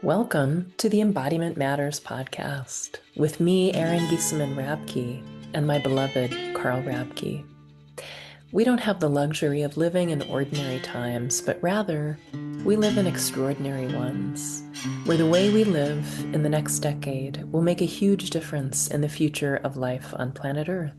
Welcome to the Embodiment Matters podcast with me, Erin Rabke, and my beloved Carl Rabke. We don't have the luxury of living in ordinary times, but rather we live in extraordinary ones, where the way we live in the next decade will make a huge difference in the future of life on planet Earth.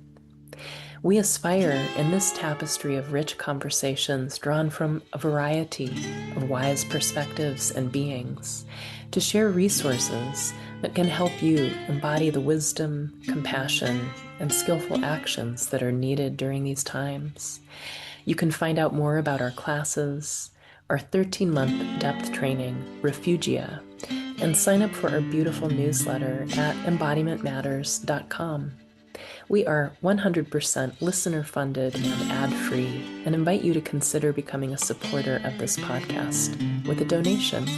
We aspire in this tapestry of rich conversations drawn from a variety of wise perspectives and beings to share resources that can help you embody the wisdom, compassion, and skillful actions that are needed during these times. You can find out more about our classes, our 13-month depth training, Refugia, and sign up for our beautiful newsletter at embodimentmatters.com. We are 100% listener funded and ad free and invite you to consider becoming a supporter of this podcast with a donation.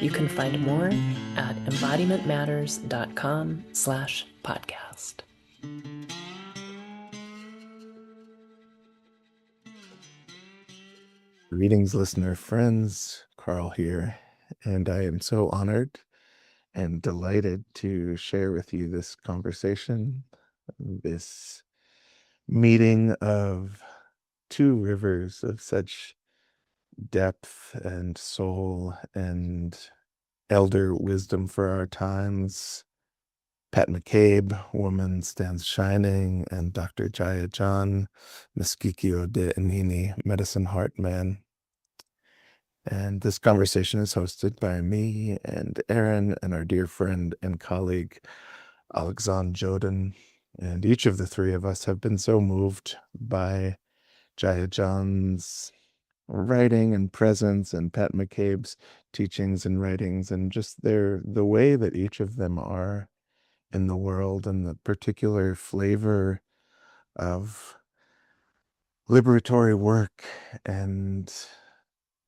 You can find more at embodimentmatters.com/podcast. Greetings, listener friends. Carl here, and I am so honored and delighted to share with you this conversation, this meeting of two rivers of such depth and soul and elder wisdom for our times. Pat McCabe, Woman Stands Shining, and Dr. Jaiya John, Meskikio de Inini, Medicine Heart Man. And this conversation is hosted by me and Erin and our dear friend and colleague, Alexandre Jordan. And each of the three of us have been so moved by Jaiya John's writing and presence and Pat McCabe's teachings and writings and just the way that each of them are in the world and the particular flavor of liberatory work and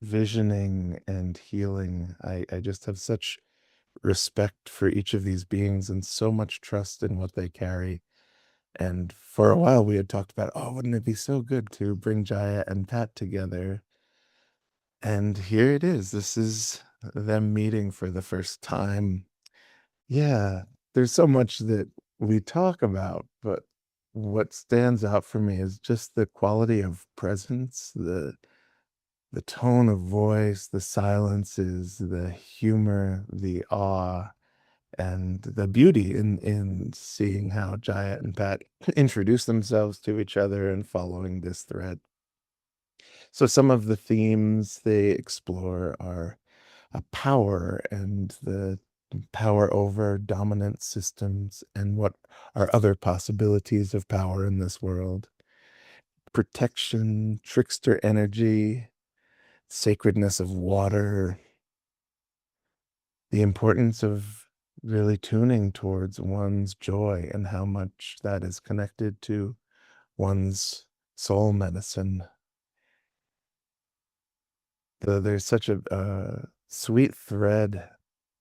visioning and healing. I just have such respect for each of these beings and so much trust in what they carry. And for a while we had talked about, oh, wouldn't it be so good to bring Jaiya and Pat together? And here it is. This is them meeting for the first time. Yeah, there's so much that we talk about, but what stands out for me is just the quality of presence, the tone of voice, the silences, the humor, the awe, and the beauty in seeing how Jaiya and Pat introduce themselves to each other and following this thread. So some of the themes they explore are power and the power over dominant systems and what are other possibilities of power in this world. Protection, trickster energy, sacredness of water, the importance of really tuning towards one's joy and how much that is connected to one's medicine. There's such a sweet thread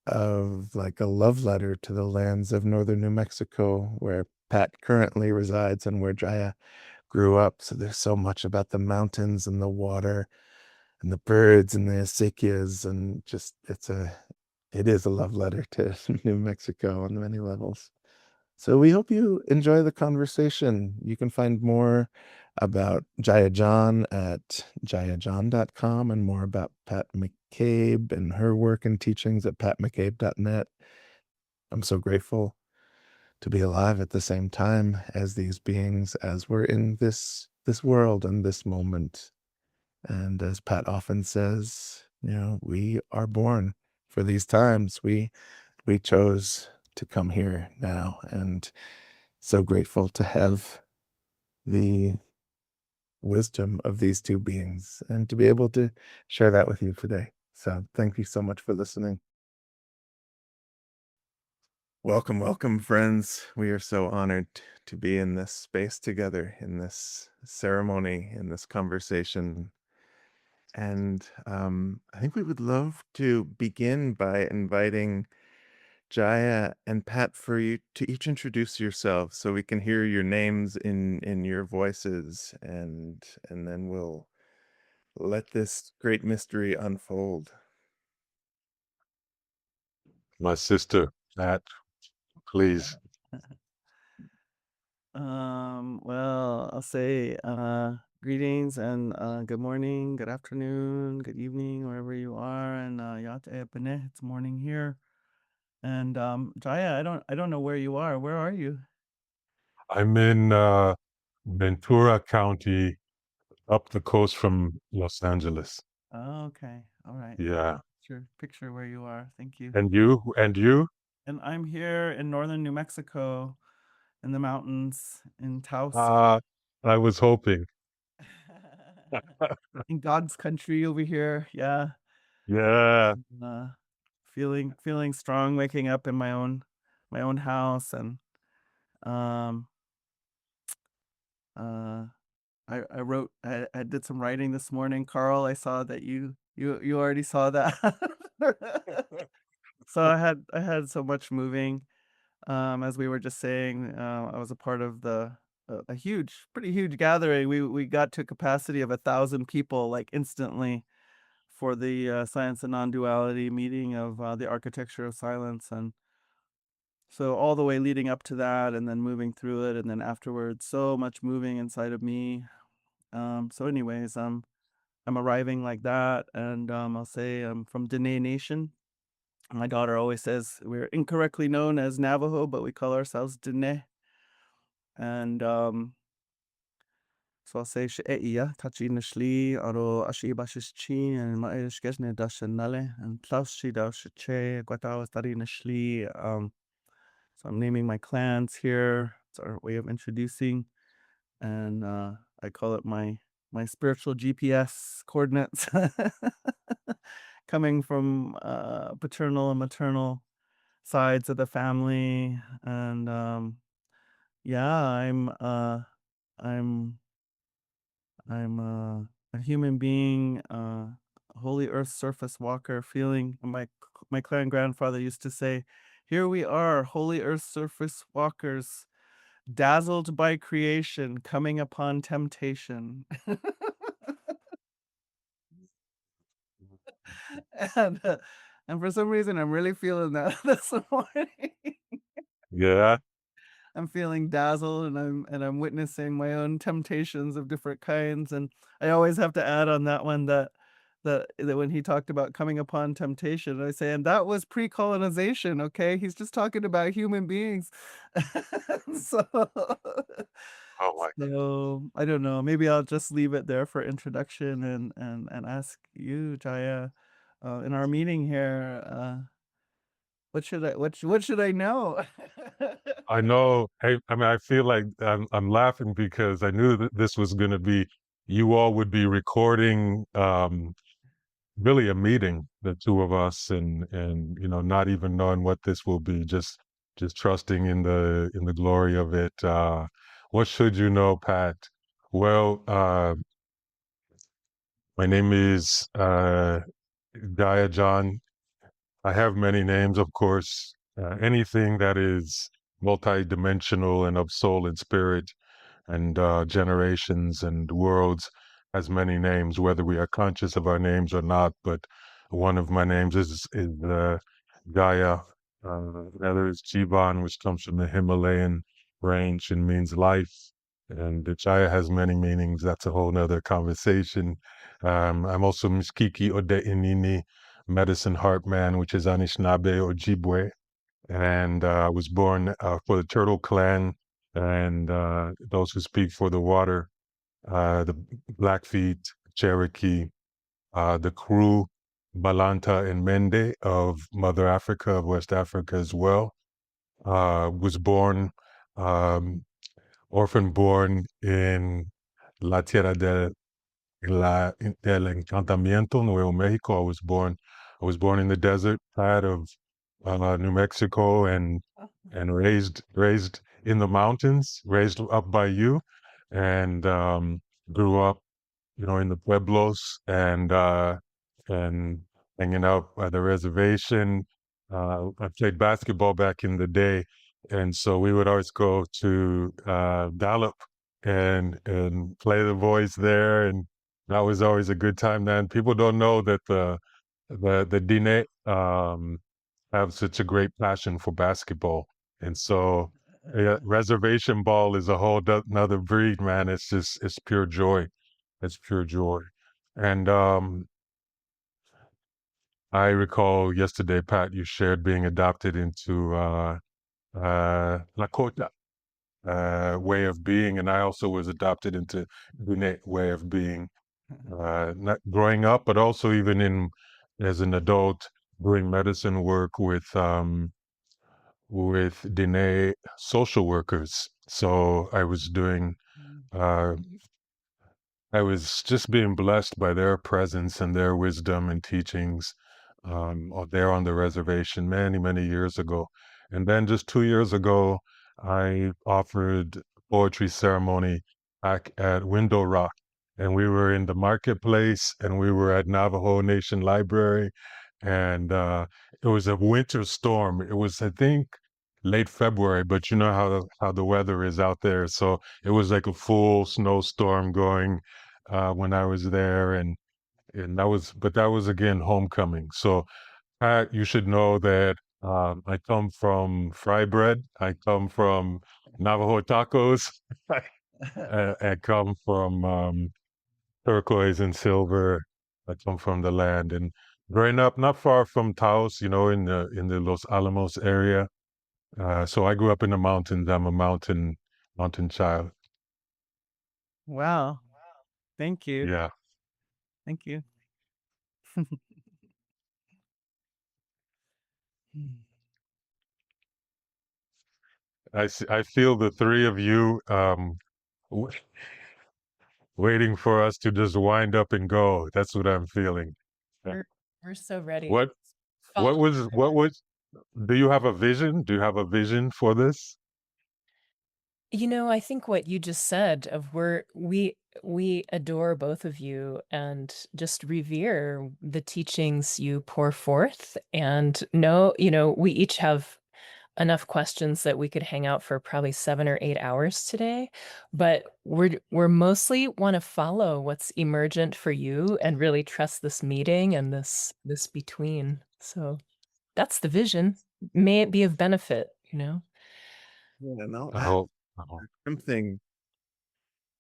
of like a love letter to the lands of northern New Mexico, where Pat currently resides and where Jaiya grew up. So there's so much about the mountains and the water and the birds and the acequias, and just it is a love letter to New Mexico on many levels. So we hope you enjoy the conversation. You can find more about Jaiya John at jaiyajohn.com and more about Pat McCabe and her work and teachings at patmccabe.net. I'm so grateful to be alive at the same time as these beings, as we're in this world and this moment. And as Pat often says, we are born for these times. We chose to come here now, and so grateful to have the wisdom of these two beings and to be able to share that with you today. So thank you so much for listening. Welcome, welcome, friends. We are so honored to be in this space together, in this ceremony, in this conversation. And I think we would love to begin by inviting Jaiya and Pat for you to each introduce yourselves so we can hear your names in your voices, and then we'll let this great mystery unfold. My sister, Pat, please. Well, I'll say greetings and good morning, good afternoon, good evening, wherever you are, and yate epene, it's morning here. And Jaiya, I don't know where you are. Where are you? I'm in Ventura County, up the coast from Los Angeles. Oh, okay. All right. Yeah. Picture where you are. Thank you. And you? And you? And I'm here in northern New Mexico in the mountains in Taos. I was hoping. In God's country over here. Yeah. Yeah. Uh, feeling strong, waking up in my own house, and um uh I did some writing this morning. Carl, I saw that you already saw that. So I had so much moving. As we were just saying, I was a part of a pretty huge gathering. We got to a capacity of 1,000 people like instantly for the Science and Non-Duality meeting of the Architecture of Silence. And so all the way leading up to that, and then moving through it, and then afterwards, so much moving inside of me. So anyways, I'm arriving like that, and I'll say I'm from Dene Nation. My daughter always says we're incorrectly known as Navajo, but we call ourselves Dene. And so I'll say she'eia tachi nashli aro ashi bashishchi and ma'ish gesne dashanale and taushi dashache guatao tari nashli. So I'm naming my clans here. It's our way of introducing, and I call it my spiritual GPS coordinates, coming from paternal and maternal sides of the family. And yeah, I'm a human being, holy earth surface walker, feeling my clan grandfather used to say, here we are, holy earth surface walkers, dazzled by creation, coming upon temptation. and and for some reason I'm really feeling that this morning. Yeah. I'm feeling dazzled, and I'm witnessing my own temptations of different kinds. And I always have to add on that one that when he talked about coming upon temptation, I say, and that was pre-colonization, okay? He's just talking about human beings. so Oh my. so I don't know. Maybe I'll just leave it there for introduction, and ask you, Jaiya, in our meeting here, what should I know? I know. I mean, I feel like I'm laughing because I knew that this was going to be, you all would be recording really a meeting, the two of us, and not even knowing what this will be, just trusting in the glory of it. What should you know, Pat? Well, my name is Jaiya John. I have many names, of course. Anything that is multidimensional and of soul and spirit and generations and worlds has many names, whether we are conscious of our names or not. But one of my names is Gaia. The other is Jivan, which comes from the Himalayan range and means life. And the Jaya has many meanings. That's a whole nother conversation. I'm also Mskiki Ode Inini, medicine heart man, which is Anishinaabe or Ojibwe. And I was born for the Turtle Clan and those who speak for the water, the Blackfeet, Cherokee, the Kru, Balanta, and Mende of Mother Africa, of West Africa as well. Was born, orphan born in La Tierra del Encantamiento, Nuevo Mexico. I was born in the desert side of New Mexico and raised in the mountains, raised up by you, and grew up, in the pueblos and hanging out by the reservation. I played basketball back in the day, and so we would always go to Gallup and play the boys there, and that was always a good time. Then people don't know that the Dine have such a great passion for basketball. And so yeah, reservation ball is a whole another breed, man. It's pure joy. It's pure joy. And I recall yesterday, Pat, you shared being adopted into Lakota way of being, and I also was adopted into Gune way of being. Not growing up, but also even in as an adult doing medicine work with Dene social workers. So uh, I was just being blessed by their presence and their wisdom and teachings there on the reservation many, many years ago. And then just 2 years ago, I offered poetry ceremony back at Window Rock. And we were in the marketplace and we were at Navajo Nation Library. And it was a winter storm. It was, I think, late February, but you know how the weather is out there. So it was like a full snowstorm going when I was there, and that was again homecoming. So Pat, you should know that I come from fry bread. I come from Navajo tacos. I come from turquoise and silver. I come from the land, and growing up not far from Taos, in the Los Alamos area. So I grew up in the mountains. I'm a mountain child. Wow. Thank you. Yeah. Thank you. I feel the three of you w- waiting for us to just wind up and go. That's what I'm feeling. Yeah. We're so ready. What what was do you have a vision? Do you have a vision for this? I think what you just said of we adore both of you and just revere the teachings you pour forth and know, we each have enough questions that we could hang out for probably 7 or 8 hours today, but we're mostly want to follow what's emergent for you and really trust this meeting and this between. So that's the vision. May it be of benefit, Yeah, no, I hope. I hope. something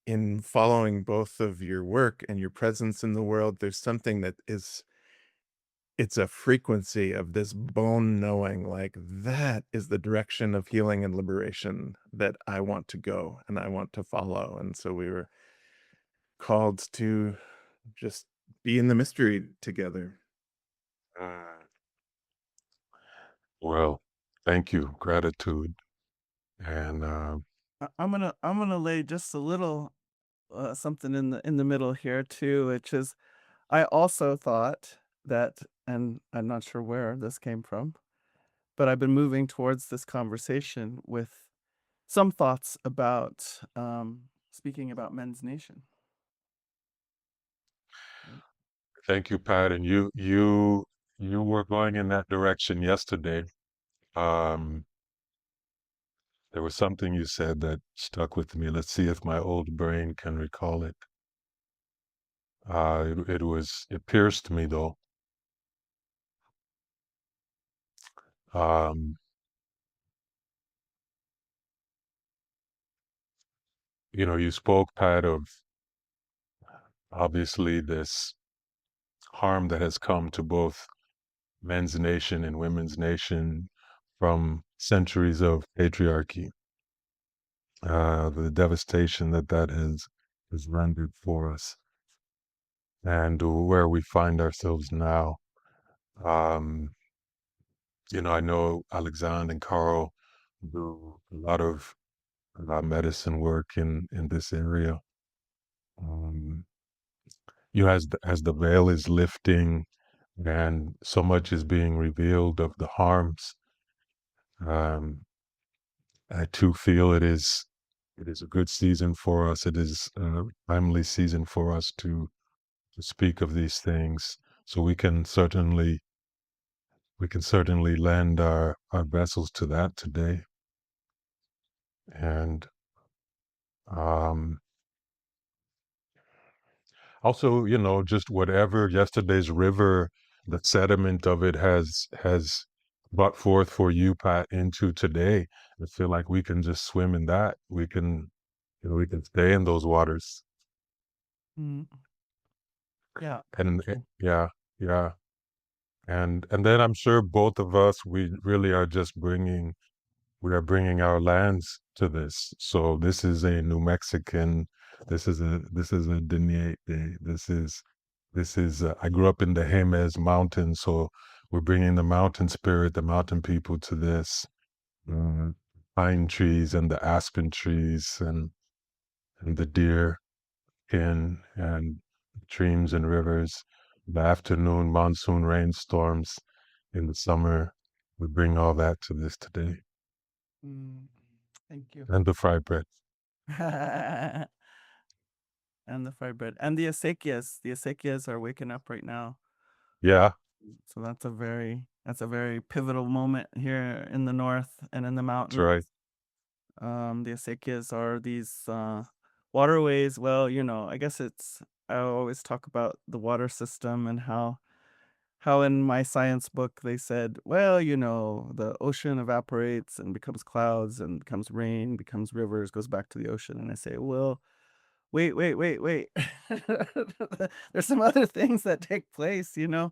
in following both of your work and your presence in the world, there's something that it's a frequency of this bone knowing, like that is the direction of healing and liberation that I want to go and I want to follow. And so we were called to just be in the mystery together. Well, thank you. Gratitude. And I'm gonna lay just a little something in the middle here too, which is I also thought that, and I'm not sure where this came from, but I've been moving towards this conversation with some thoughts about speaking about men's nation. thank you, Pat. And you were going in that direction yesterday. Um, there was something you said that stuck with me. Let's see if my old brain can recall it. It pierced me though. Um, you spoke, Pat, of obviously this harm that has come to both men's nation and women's nation from centuries of patriarchy. The devastation that has rendered for us, and where we find ourselves now. Um, I know Alexandre and Carl do a lot of medicine work in this area. Um, as the veil is lifting and so much is being revealed of the harms, um, I too feel it is a good season for us. It is a timely season for us to speak of these things. So we can certainly lend our vessels to that today. And um, also, just whatever yesterday's river, the sediment of it has brought forth for you, Pat, into today. I feel like we can just swim in that. We can, we can stay in those waters. Mm. Yeah. And yeah, yeah. And then I'm sure both of us, we really are just bringing our lands to this. So this is a New Mexican, this is a Dene, this is I grew up in the Jemez Mountains, so we're bringing the mountain spirit, the mountain people to this. Pine trees and the aspen trees and the deer kin and streams and rivers, the afternoon monsoon rainstorms in the summer. We bring all that to this today. Mm. Thank you. And the fried bread. And the fried bread. And the acequias. The acequias are waking up right now. Yeah, So that's a very pivotal moment here in the north and in the that's mountains. right. The acequias are these waterways. Well, I guess I always talk about the water system and how in my science book they said, well, the ocean evaporates and becomes clouds and becomes rain, becomes rivers, goes back to the ocean. And I say, well, wait, wait, wait, wait. There's some other things that take place. Yeah.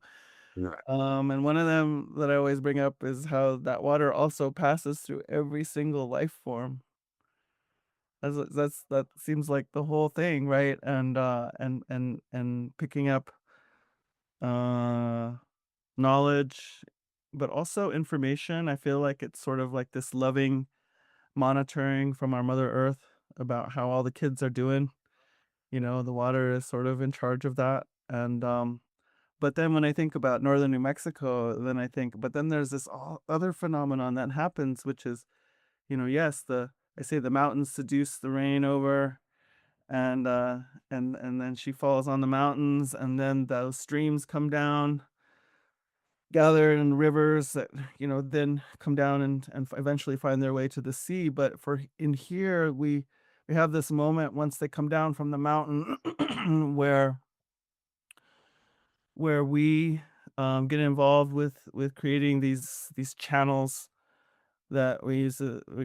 And one of them that I always bring up is how that water also passes through every single life form. That seems like the whole thing, right? And picking up knowledge, but also information. I feel like it's sort of like this loving monitoring from our Mother Earth about how all the kids are doing. The water is sort of in charge of that. And but then when I think about northern New Mexico, then I think, but then there's this other phenomenon that happens, which is, yes, I say the mountains seduce the rain over, and and then she falls on the mountains, and then those streams come down, gather in rivers that then come down and eventually find their way to the sea. But for in here, we have this moment once they come down from the mountain where we get involved with creating these channels that we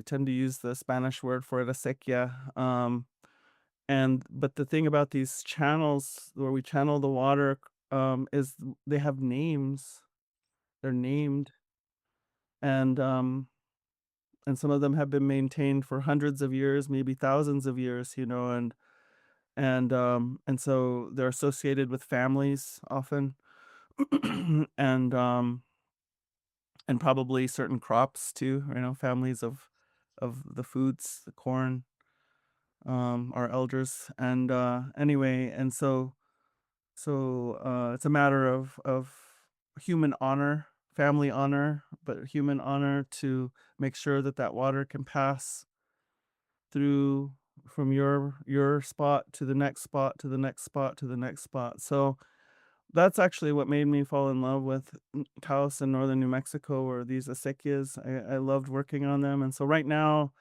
tend to use the Spanish word for it, acequia. But the thing about these channels where we channel the water is they have names. They're named, and some of them have been maintained for hundreds of years, maybe thousands of years, and so they're associated with families often, and and probably certain crops too, families of the foods, the corn, our elders, and anyway, and so it's a matter of human honor, family honor, but human honor to make sure that that water can pass through from your spot to the next spot to the next spot to the next spot. So that's actually what made me fall in love with Taos in northern New Mexico, or these acequias. I loved working on them, and so right now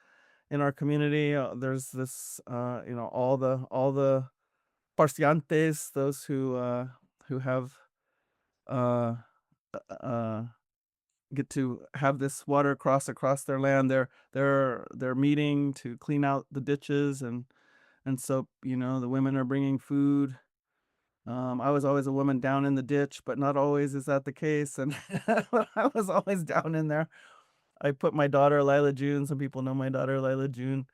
in our community, there's this, all the parciantes, those who have uh, uh, get to have this water cross across their land. They're meeting to clean out the ditches, and so the women are bringing food. I was always a woman down in the ditch, but not always is that the case. And I was always down in there. I put my daughter Lila June. Some people know my daughter Lila June,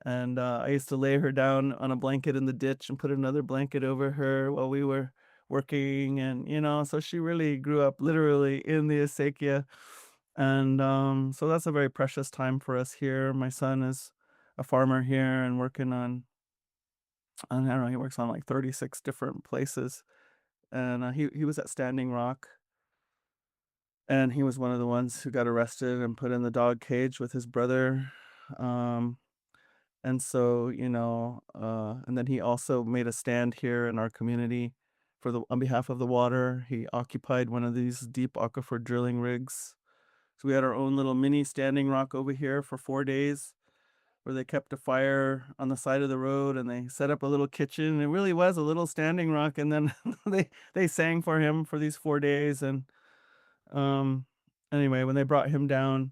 and I used to lay her down on a blanket in the ditch and put another blanket over her while we were working. And so she really grew up literally in the acequia, and so that's a very precious time for us here. My son is a farmer here and working on I don't know, he works on like 36 different places, and he was at Standing Rock, and he was one of the ones who got arrested and put in the dog cage with his brother. Um, and so, and then he also made a stand here in our community on behalf of the water. He occupied one of these deep aquifer drilling rigs. So we had our own little mini Standing Rock over here for 4 days, where they kept a fire on the side of the road and they set up a little kitchen. It really was a little Standing Rock, and then they sang for him for these 4 days, and um anyway, when they brought him down,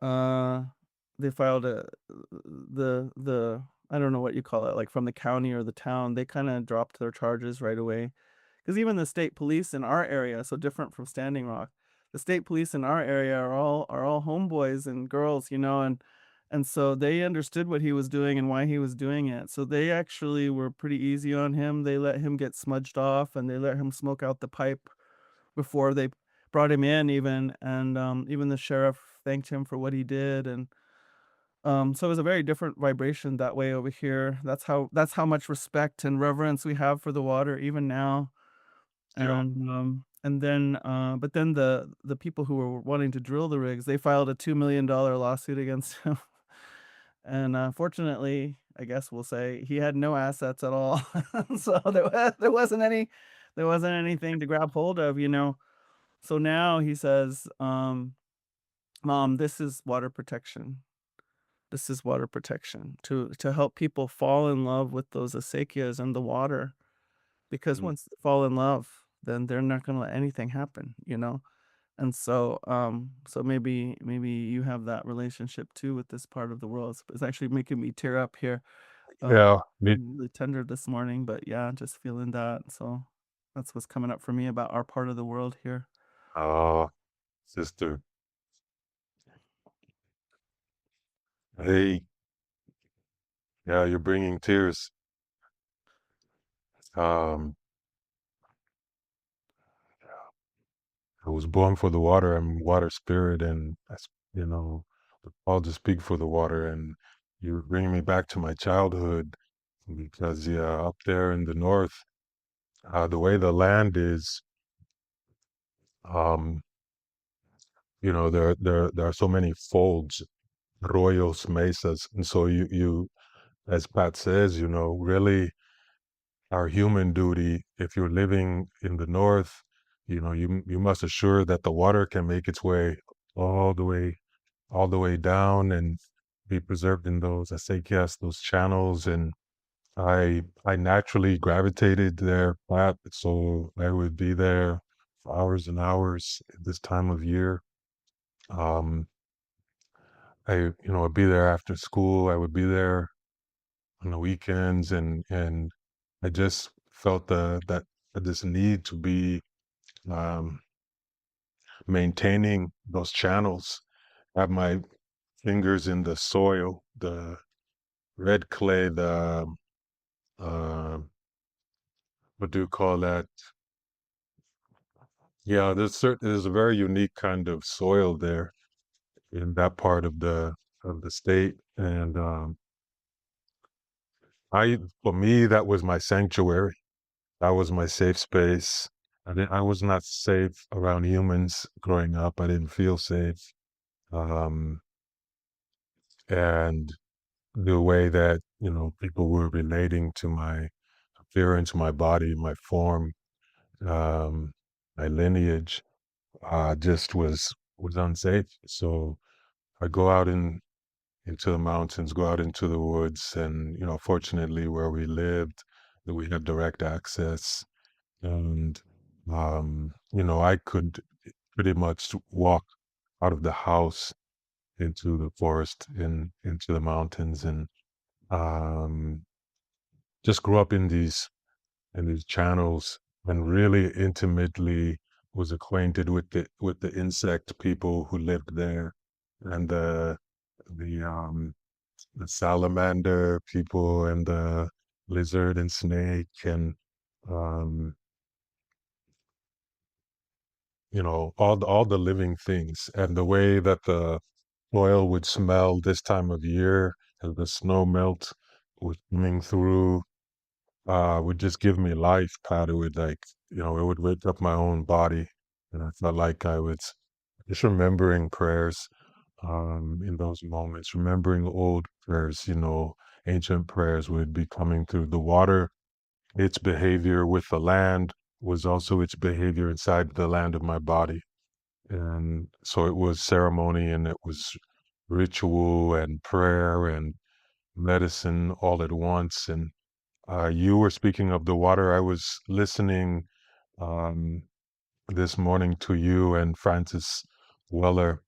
they filed the I don't know what you call it, like from the county or the town, they kind of dropped their charges right away. Because even the state police in our area, so different from Standing Rock, the state police in our area are all homeboys and girls, and so they understood what he was doing and why he was doing it. So they actually were pretty easy on him. They let him get smudged off and they let him smoke out the pipe before they brought him in even, and even the sheriff thanked him for what he did. And so it was a very different vibration that way over here. That's how much respect and reverence we have for the water even now. Yeah. And then but then the people who were wanting to drill the rigs, they filed a $2 million lawsuit against him. And fortunately, I guess we'll say he had no assets at all. So there wasn't anything to grab hold of. So now he says, Mom, this is water protection. This is water protection to help people fall in love with those acequias and the water. Because Mm. once they fall in love, then they're not gonna let anything happen. And so maybe you have that relationship too with this part of the world. It's actually making me tear up here. Yeah. I'm really tender this morning, but yeah, just feeling that. So that's what's coming up for me about our part of the world here. Oh, sister. Hey, yeah, you're bringing tears. Um, I was born for the water. I'm water spirit, and you know, I'll just speak for the water. And you're bringing me back to my childhood because, yeah, up there in the north, the way the land is, um, there are so many folds, arroyos, mesas, and so you, as Pat says, really our human duty, if you're living in the north, you must assure that the water can make its way all the way all the way down and be preserved in those acequias, those channels. And I naturally gravitated there, Pat, so I would be there for hours and hours at this time of year. Um, I'd be there after school. I would be there on the weekends, and I just felt that this need to be um, maintaining those channels, have my fingers in the soil, the red clay, the uh, what do you call that? Yeah, there's a very unique kind of soil there in that part of the state, and for me that was my sanctuary. That was my safe space. I was not safe around humans growing up. I didn't feel safe. Um, and the way that, people were relating to my appearance, my body, my form, um, my lineage, just was unsafe. So I go out into the mountains, go out into the woods, and fortunately, where we lived, that we had direct access, and I could pretty much walk out of the house into the forest, into the mountains, and um, just grew up in these channels, and really intimately was acquainted with the insect people who lived there, and the the salamander people, and the lizard and snake, and um, all the living things, and the way that the soil would smell this time of year as the snow melt was coming through, would just give me life, Pat. It would, like, it would wake up my own body, and I felt like I was just remembering prayers in those moments, remembering old prayers, ancient prayers would be coming through the water. Its behavior with the land was also its behavior inside the land of my body. And so it was ceremony, and it was ritual and prayer and medicine all at once. And you were speaking of the water. I was listening um, this morning to you and Francis Weller,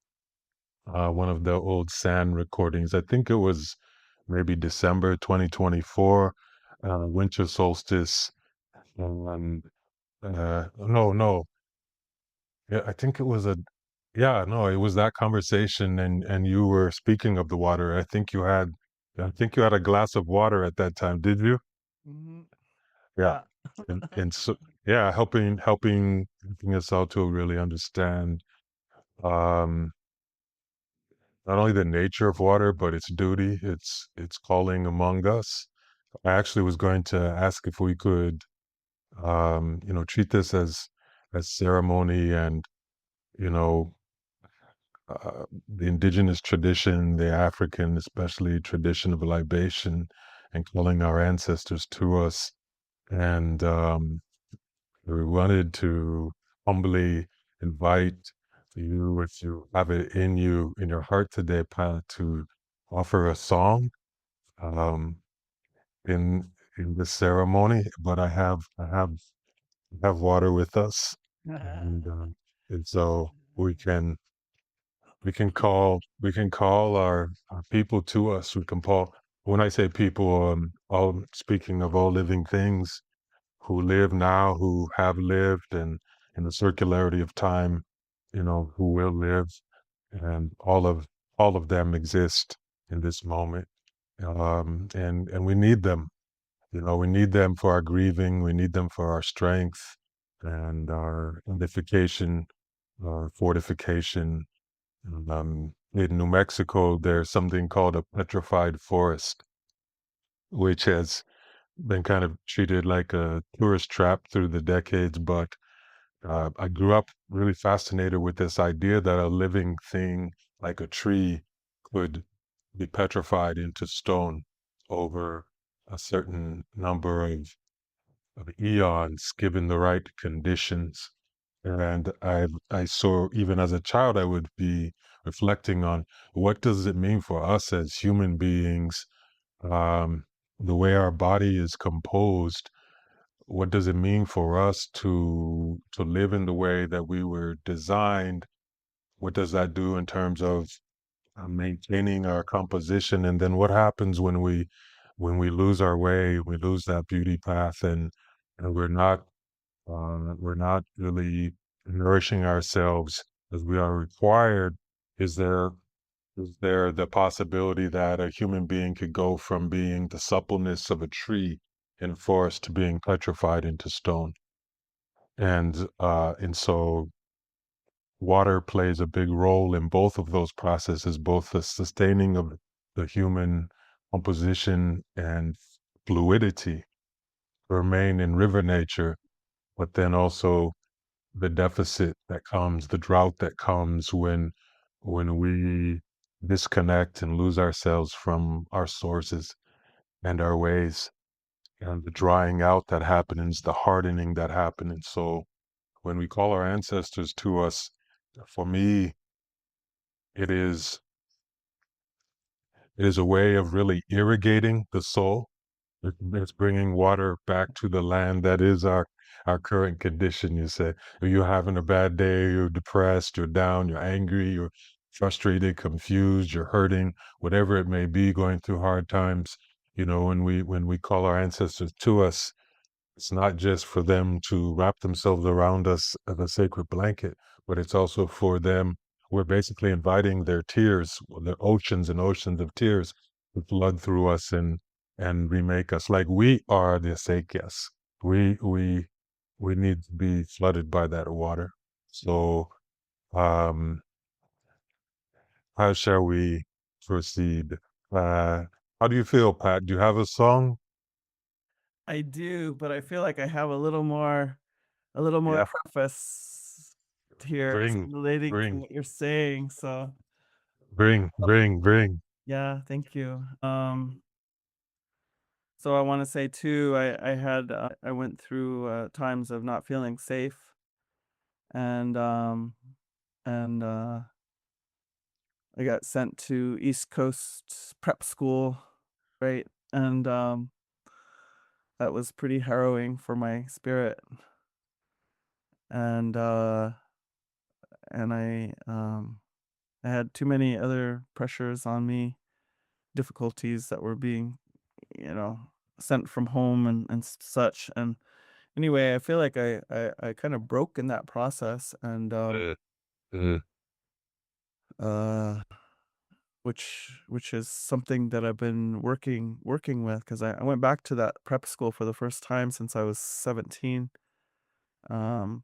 one of the old sand recordings. I think it was maybe December 2024, winter solstice. And no, yeah, I think it was yeah, no, it was that conversation, and you were speaking of the water. I think you had a glass of water at that time, did you? Hmm. Yeah, Yeah. and so yeah, helping us out to really understand um not only the nature of water, but its duty, its calling among us. I actually was going to ask if we could, treat this as ceremony and, you know, the indigenous tradition, the African, especially tradition of libation, and calling our ancestors to us. And we wanted to humbly invite you, if you have it in you, in your heart today, Pat, to offer a song um, in this ceremony. But I have water with us, and so we can call our people to us. We can call, when I say people, all speaking of all living things who live now, who have lived, and in the circularity of time, who will live, and all of them exist in this moment. And we need them. We need them for our grieving. We need them for our strength and our edification, our fortification. In New Mexico, there's something called a petrified forest, which has been kind of treated like a tourist trap through the decades. But I grew up really fascinated with this idea that a living thing like a tree could be petrified into stone over a certain number of eons, given the right conditions. And I saw, even as a child, I would be reflecting on what does it mean for us as human beings, um, the way our body is composed. What does it mean for us to live in the way that we were designed? What does that do in terms of maintaining our composition? And then what happens when we lose our way, we lose that beauty path, and we're not really nourishing ourselves as we are required? Is there the possibility that a human being could go from being the suppleness of a tree in a forest to being petrified into stone? And so water plays a big role in both of those processes, both the sustaining of the human composition and fluidity to remain in river nature, but then also the deficit that comes, the drought that comes when we disconnect and lose ourselves from our sources and our ways, and the drying out that happens, the hardening that happens. So when we call our ancestors to us, for me, it is it is a way of really irrigating the soul. It's bringing water back to the land that is our current condition. You say, if you're having a bad day, you're depressed, you're down, you're angry, you're frustrated, confused, you're hurting, whatever it may be, going through hard times. When we call our ancestors to us, it's not just for them to wrap themselves around us as a sacred blanket, but it's also for them. We're basically inviting their tears, the oceans and oceans of tears, to flood through us and remake us like we are the acequias. We need to be flooded by that water. So, um, how shall we proceed? How do you feel, Pat? Do you have a song? I do, but I feel like I have a little more Yeah, preface here bring, relating to bring, what you're saying. So bring. yeah, thank you. So I want to say too, I went through times of not feeling safe, and and I got sent to East Coast prep school, right? And that was pretty harrowing for my spirit. And and I had too many other pressures on me, difficulties that were being, you know, sent from home and such. And anyway, I feel like I kind of broke in that process, and Uh, uh, uh, which is something that I've been working with, because I went back to that prep school for the first time since I was 17, um,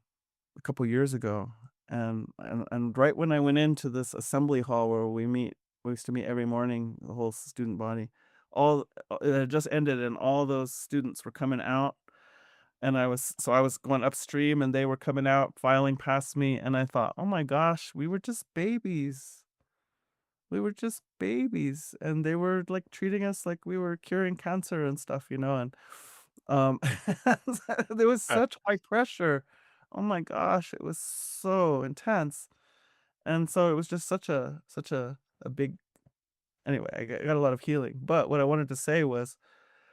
a couple years ago, and right when I went into this assembly hall where we used to meet every morning, the whole student body. All it had just ended, and all those students were coming out, and I was going upstream, and they were coming out, filing past me, and I thought, "Oh my gosh, we were just babies. We were just babies, and they were, like, treating us like we were curing cancer and stuff," and, um, there was such high pressure. Oh my gosh, it was so intense, and so it was just such a big anyway, I got a lot of healing. But what I wanted to say was,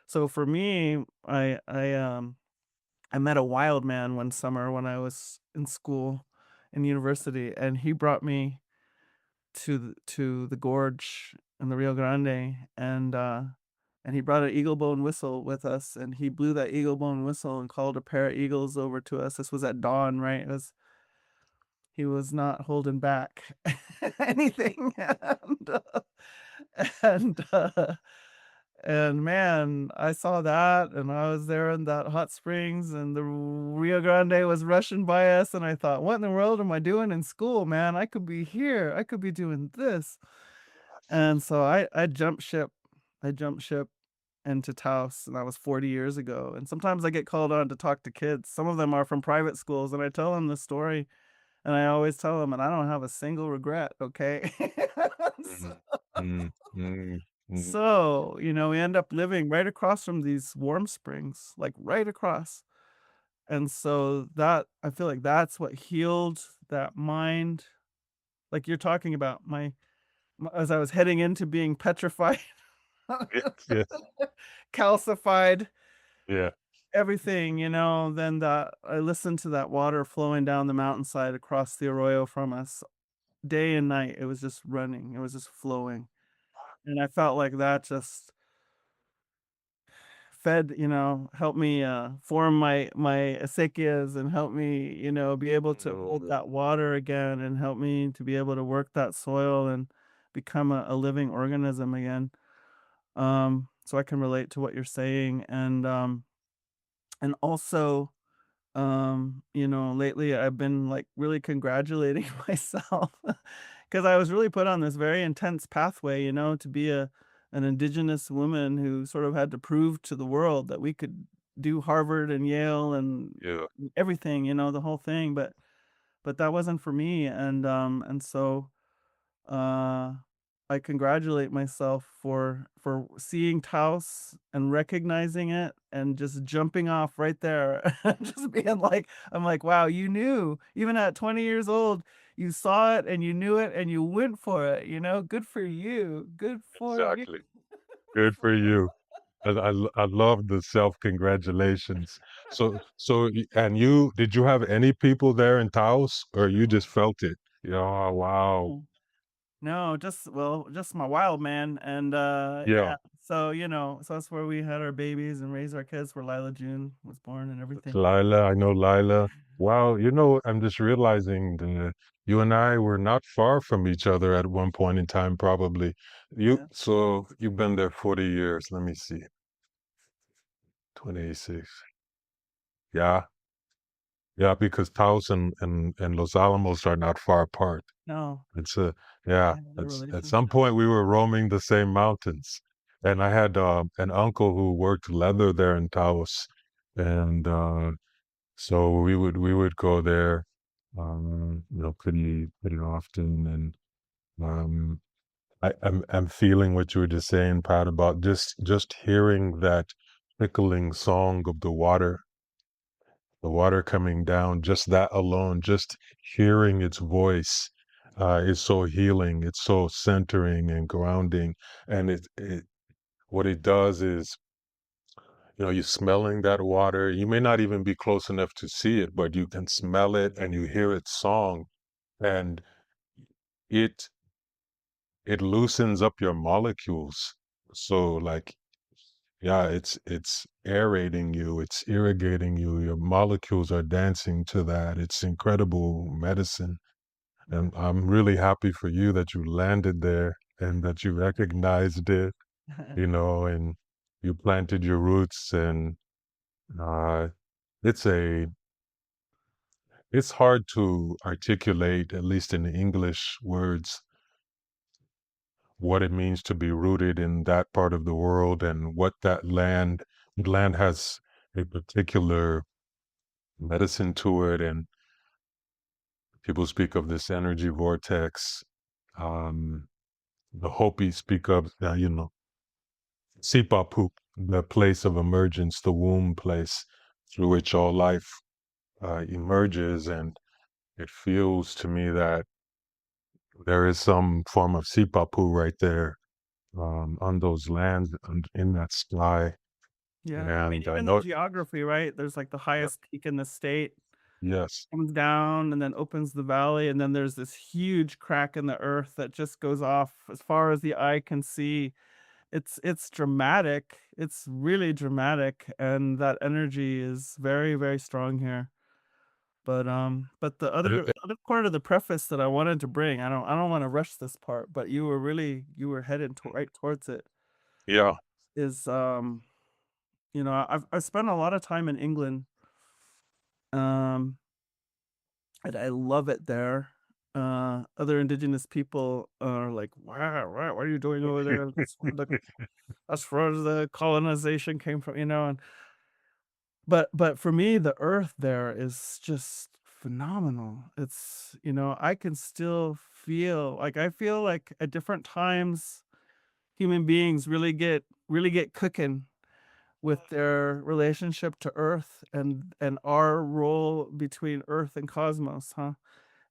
so for me, I met a wild man one summer when I was in school, in university, and he brought me to the gorge in the Rio Grande, and he brought an eagle bone whistle with us, and he blew that eagle bone whistle and called a pair of eagles over to us. This was at dawn, right? He was not holding back anything, and, uh and man, I saw that, and I was there in that hot springs, and the Rio Grande was rushing by us, and I thought, "What in the world am I doing in school, man? I could be here. I could be doing this." And so I jumped ship. I jumped ship into Taos, and that was 40 years ago. And sometimes I get called on to talk to kids. Some of them are from private schools, and I tell them the story, and I always tell them, and I don't have a single regret, okay? mm, mm, mm, mm. So, we end up living right across from these warm springs, like right across. And so that I feel like that's what healed that mind. Like you're talking about as I was heading into being petrified, Yes, yes, calcified, yeah. everything, then that I listened to that water flowing down the mountainside across the arroyo from us day and night. It was just running. It was just flowing. And I felt like that just fed, helped me form my acequias, and help me, be able to hold Mm, that water again, and help me to be able to work that soil and become a living organism again. So I can relate to what you're saying, and also, lately I've been like really congratulating myself because I was really put on this very intense pathway, to be an indigenous woman who sort of had to prove to the world that we could do Harvard and Yale and yeah. everything, the whole thing. But that wasn't for me, and so uh, I congratulate myself for seeing Taos and recognizing it and just jumping off right there, just being like, I'm like, wow, you knew even at 20 years old, you saw it and you knew it and you went for it. Good for you. Good for you. Exactly. Good for you. I love the self-congratulations. And did you have any people there in Taos, or you just felt it? Yeah, oh, wow. No, no, just my wild man, and Yeah, yeah. So so that's where we had our babies and raised our kids. Where Lila June was born and everything. Lila, I know Lila. Wow, I'm just realizing that you and I were not far from each other at one point in time, probably. Yeah. So you've been there 40 years. Let me see. 26. Yeah, yeah, because Taos and Los Alamos are not far apart. No. It's a yeah. Yeah, their At some relationship. point we were roaming the same mountains, and I had an uncle who worked leather there in Taos, and so we would go there, pretty often, and um, I'm feeling what you were just saying, Pat, about just hearing that trickling song of the water coming down, just that alone, just hearing its voice, is so healing. It's so centering and grounding. And what it does is, you're smelling that water. You may not even be close enough to see it, but you can smell it and you hear its song. and it it loosens up your molecules. So like, yeah, it's aerating you, it's irrigating you. Your molecules are dancing to that. It's incredible medicine. And I'm really happy for you that you landed there and that you recognized it, and you planted your roots. And uh, it's a it's hard to articulate, at least in the English words, what it means to be rooted in that part of the world and what that land has a particular medicine to it. And people speak of this energy vortex. Um, the Hopi speak of, Sipapu, the place of emergence, the womb place through which all life emerges. And it feels to me that there is some form of Sipapu right there, on those lands and in that sky. Yeah, I mean, And I even the know, geography, right? There's like the yeah, highest peak in the state, yes, comes down and then opens the valley, and then there's this huge crack in the earth that just goes off as far as the eye can see. It's dramatic. It's really dramatic, and that energy is very, very strong here. But the uh, other part of the preface that I wanted to bring, I don't want to rush this part, but you were headed right towards it. yeah, Is I've spent a lot of time in England, um, and I love it there. Other indigenous people are like, "Wow, what are you doing over there? That's where the colonization came from," and but for me, the earth there is just phenomenal. I can still feel like I feel like at different times human beings really get cooking with their relationship to earth and our role between earth and cosmos, huh?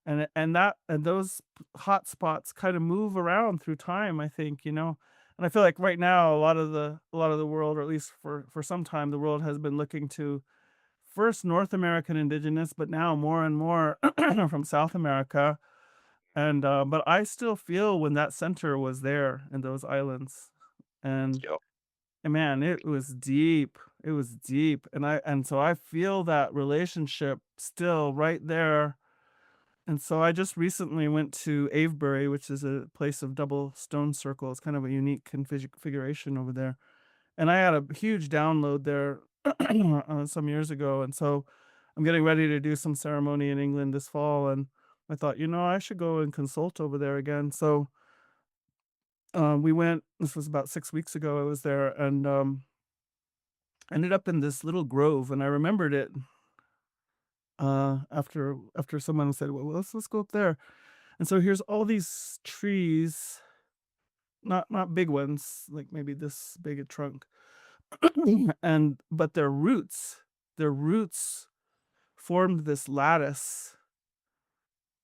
And those hot spots kind of move around through time, I think, and I feel like right now a lot of the world, or at least for some time, the world has been looking to first North American indigenous, but now more and more from South America. But I still feel when that center was there in those islands. And yeah, and man, it was deep. It was deep. And so I feel that relationship still right there. And so I just recently went to Avebury, which is a place of double stone circle. It's kind of a unique configuration over there. And I had a huge download there some years ago. And so I'm getting ready to do some ceremony in England this fall. And I thought, I should go and consult over there again. So we went, this was about 6 weeks ago. I was there and ended up in this little grove. And I remembered it after someone said, well, let's go up there. And so here's all these trees, not big ones, like maybe this big a trunk, and but their roots formed this lattice,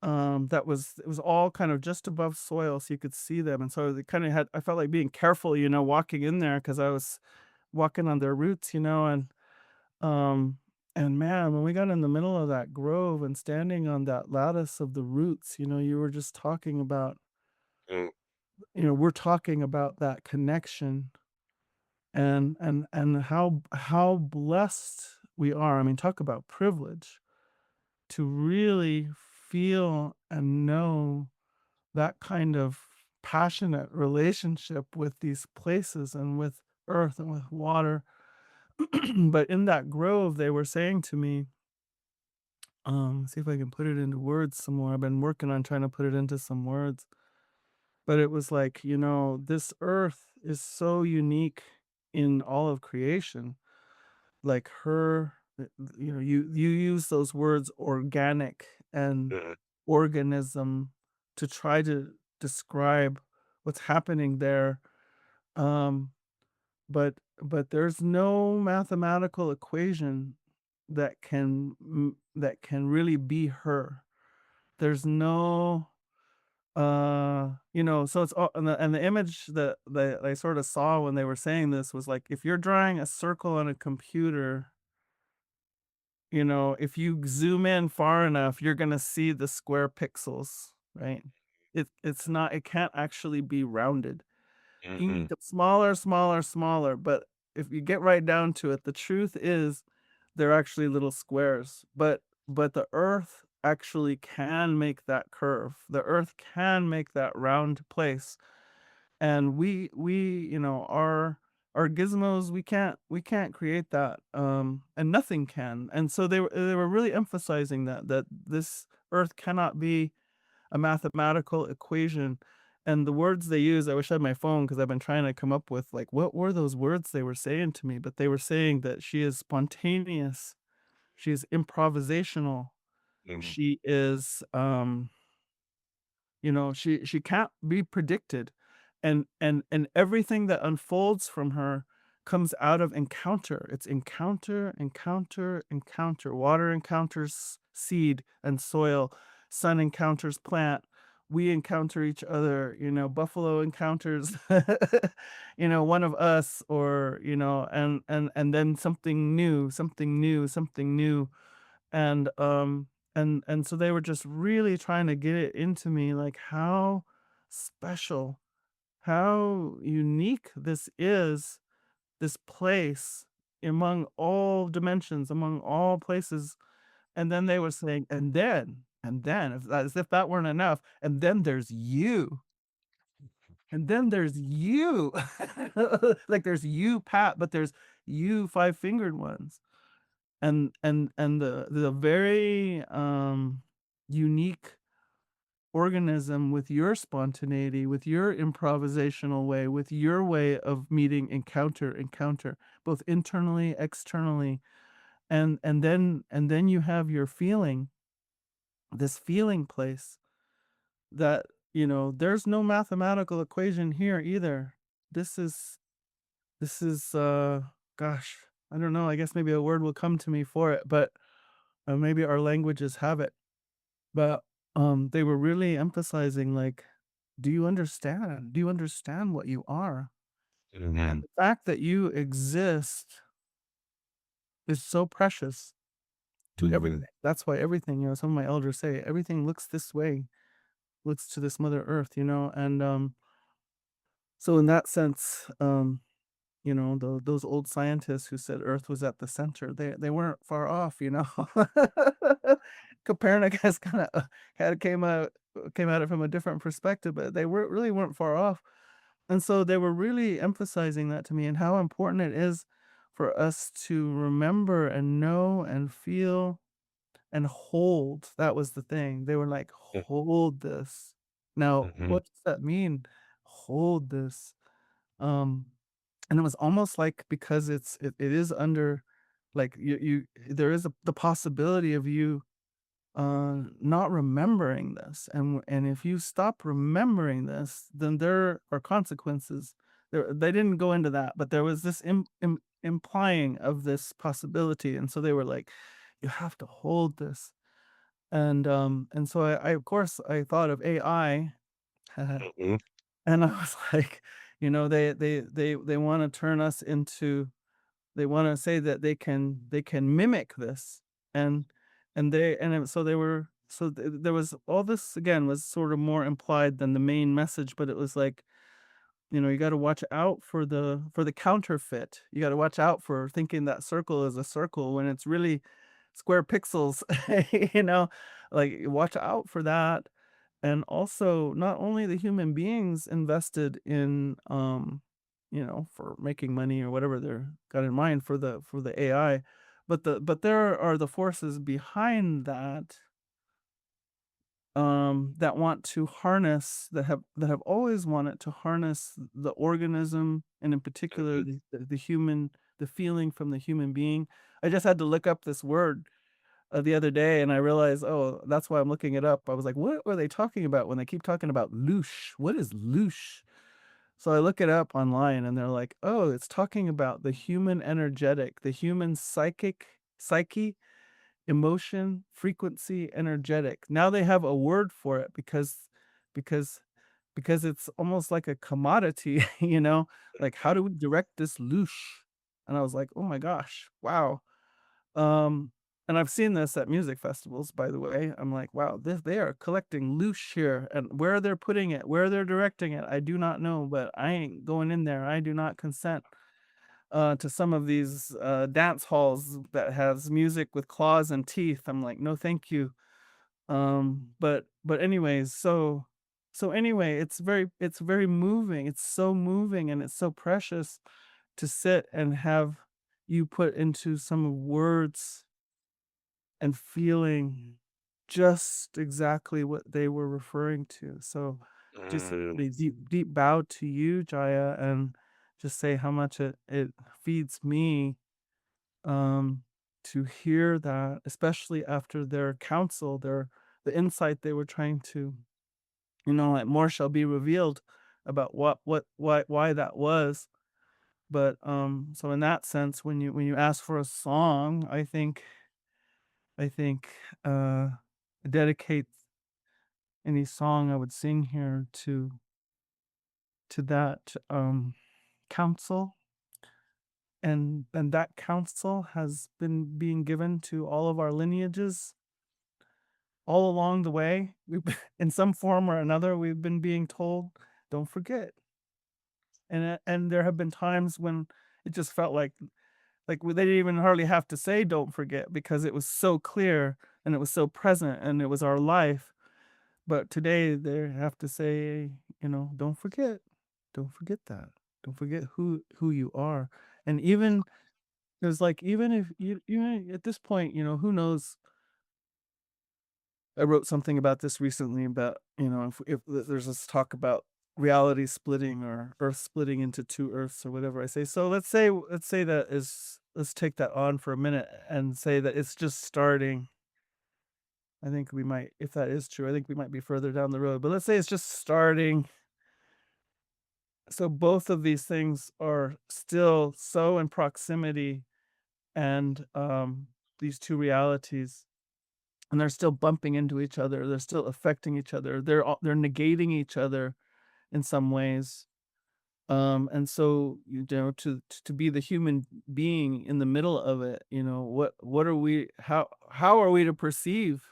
that was it was all kind of just above soil, so you could see them. And so they kind of had I felt like being careful, walking in there because I was walking on their roots, um and man, when we got in the middle of that grove and standing on that lattice of the roots, you were just talking about, mm, we're talking about that connection and how blessed we are. I mean, talk about privilege to really feel and know that kind of passionate relationship with these places and with earth and with water. But in that grove, they were saying to me, see if I can put it into words some more. I've been working on trying to put it into some words. But it was like, this earth is so unique in all of creation. Like you use those words organic and mhm, organism to try to describe what's happening there. Um, but there's no mathematical equation that can really be her. There's no so it's all and the image that I sort of saw when they were saying this was like if you're drawing a circle on a computer, if you zoom in far enough, you're gonna see the square pixels, right? It can't actually be rounded. You can Mm-mm. make it smaller, smaller, smaller, but if you get right down to it, the truth is they're actually little squares. But the Earth actually can make that curve. The Earth can make that round place. And our gizmos, we can't create that. And nothing can. And so they were really emphasizing that this Earth cannot be a mathematical equation. And the words they use, I wish I had my phone because I've been trying to come up with like what were those words they were saying to me, but they were saying that she is spontaneous, she is improvisational, Mhm. she is she can't be predicted, and everything that unfolds from her comes out of encounter. It's encounter, encounter, encounter. Water encounters seed and soil, sun encounters plant, we encounter each other, buffalo encounters one of us, or and then something new, something new, something new. And so they were just really trying to get it into me, like how special, how unique this is, this place among all dimensions, among all places. And then they were saying, and then, as if that weren't enough, and then there's you. And then there's you. Like there's you, Pat, but there's you five-fingered ones. And the very unique organism with your spontaneity, with your improvisational way, with your way of meeting encounter, both internally, externally, and then you have your feeling, this feeling place that there's no mathematical equation here either. This is gosh, I don't know, I guess maybe a word will come to me for it, but maybe our languages have it. But they were really emphasizing, like, do you understand? Do you understand what you are? And Mhm. the fact that you exist is so precious to everything. Mhm. That's why everything, some of my elders say, everything looks this way, looks to this Mother Earth, and so in that sense, those old scientists who said Earth was at the center, they weren't far off. Copernicus kind of had came at it from a different perspective, but they really weren't far off. And so they were really emphasizing that to me, and how important it is for us to remember and know and feel and hold. That was the thing. They were like, hold this. Now, Mhm. what does that mean? Hold this. Um, and it was almost like, because it is under, like, there is the possibility of you not remembering this, and if you stop remembering this, then there are consequences. They didn't go into that, but there was this implying of this possibility, and so they were like, you have to hold this. And so I of course I thought of AI. Mhm. And I was like, they want to turn us into, they want to say that they can mimic this. And and they and it, so they were so there was all this, again, was sort of more implied than the main message, but it was like, you got to watch out for the counterfeit. You got to watch out for thinking that circle is a circle when it's really square pixels. you know like, watch out for that. And also, not only the human beings invested in for making money or whatever they're got in mind for the AI, but there are the forces behind that, that want to harness, that have always wanted to harness the organism, and in particular Mhm. the human, the feeling from the human being. I just had to look up this word the other day, and I realized, oh, that's why I'm looking it up. I was like, what were they talking about when they keep talking about loosh? What is loosh? So I look it up online, and they're like, oh, it's talking about the human energetic, the human psyche, emotion, frequency, energetic. Now they have a word for it, because it's almost like a commodity, like, how do we direct this loosh? And I was like, oh my gosh, wow. Um and I've seen this at music festivals, by the way. I'm like, wow, they are collecting loose here, and where they're putting it, where they're directing it, I do not know, but I ain't going in there. I do not consent to some of these dance halls that has music with claws and teeth. I'm like, no, thank you. But anyways, so anyway, it's very moving. It's so moving and it's so precious to sit and have you put into some words and feeling just exactly what they were referring to. So just a deep bow to you, Jaiya, and just say how much it feeds me um to hear that, especially after their counsel, the insight they were trying to, like more shall be revealed about why that was. But so in that sense, when you ask for a song, I think uh dedicate any song I would sing here to that counsel, and that counsel has been being given to all of our lineages all along the way. In some form or another, we've been being told, don't forget. And there have been times when it just felt like they didn't even hardly have to say don't forget, because it was so clear and it was so present and it was our life. But today they have to say, don't forget. Don't forget that. Don't forget who you are. And even there's like, even if you at this point, who knows. I wrote something about this recently about, if there's this talk about reality splitting or earth splitting into two earths or whatever. I say, so let's say that is, let's take that on for a minute and say that it's just starting. I think we might, if that is true, I think we might be further down the road, but let's say it's just starting. So both of these things are still so in proximity, and these two realities, and they're still bumping into each other. They're still affecting each other. They're negating each other in some ways. And so, to be the human being in the middle of it, what are we, how are we to perceive,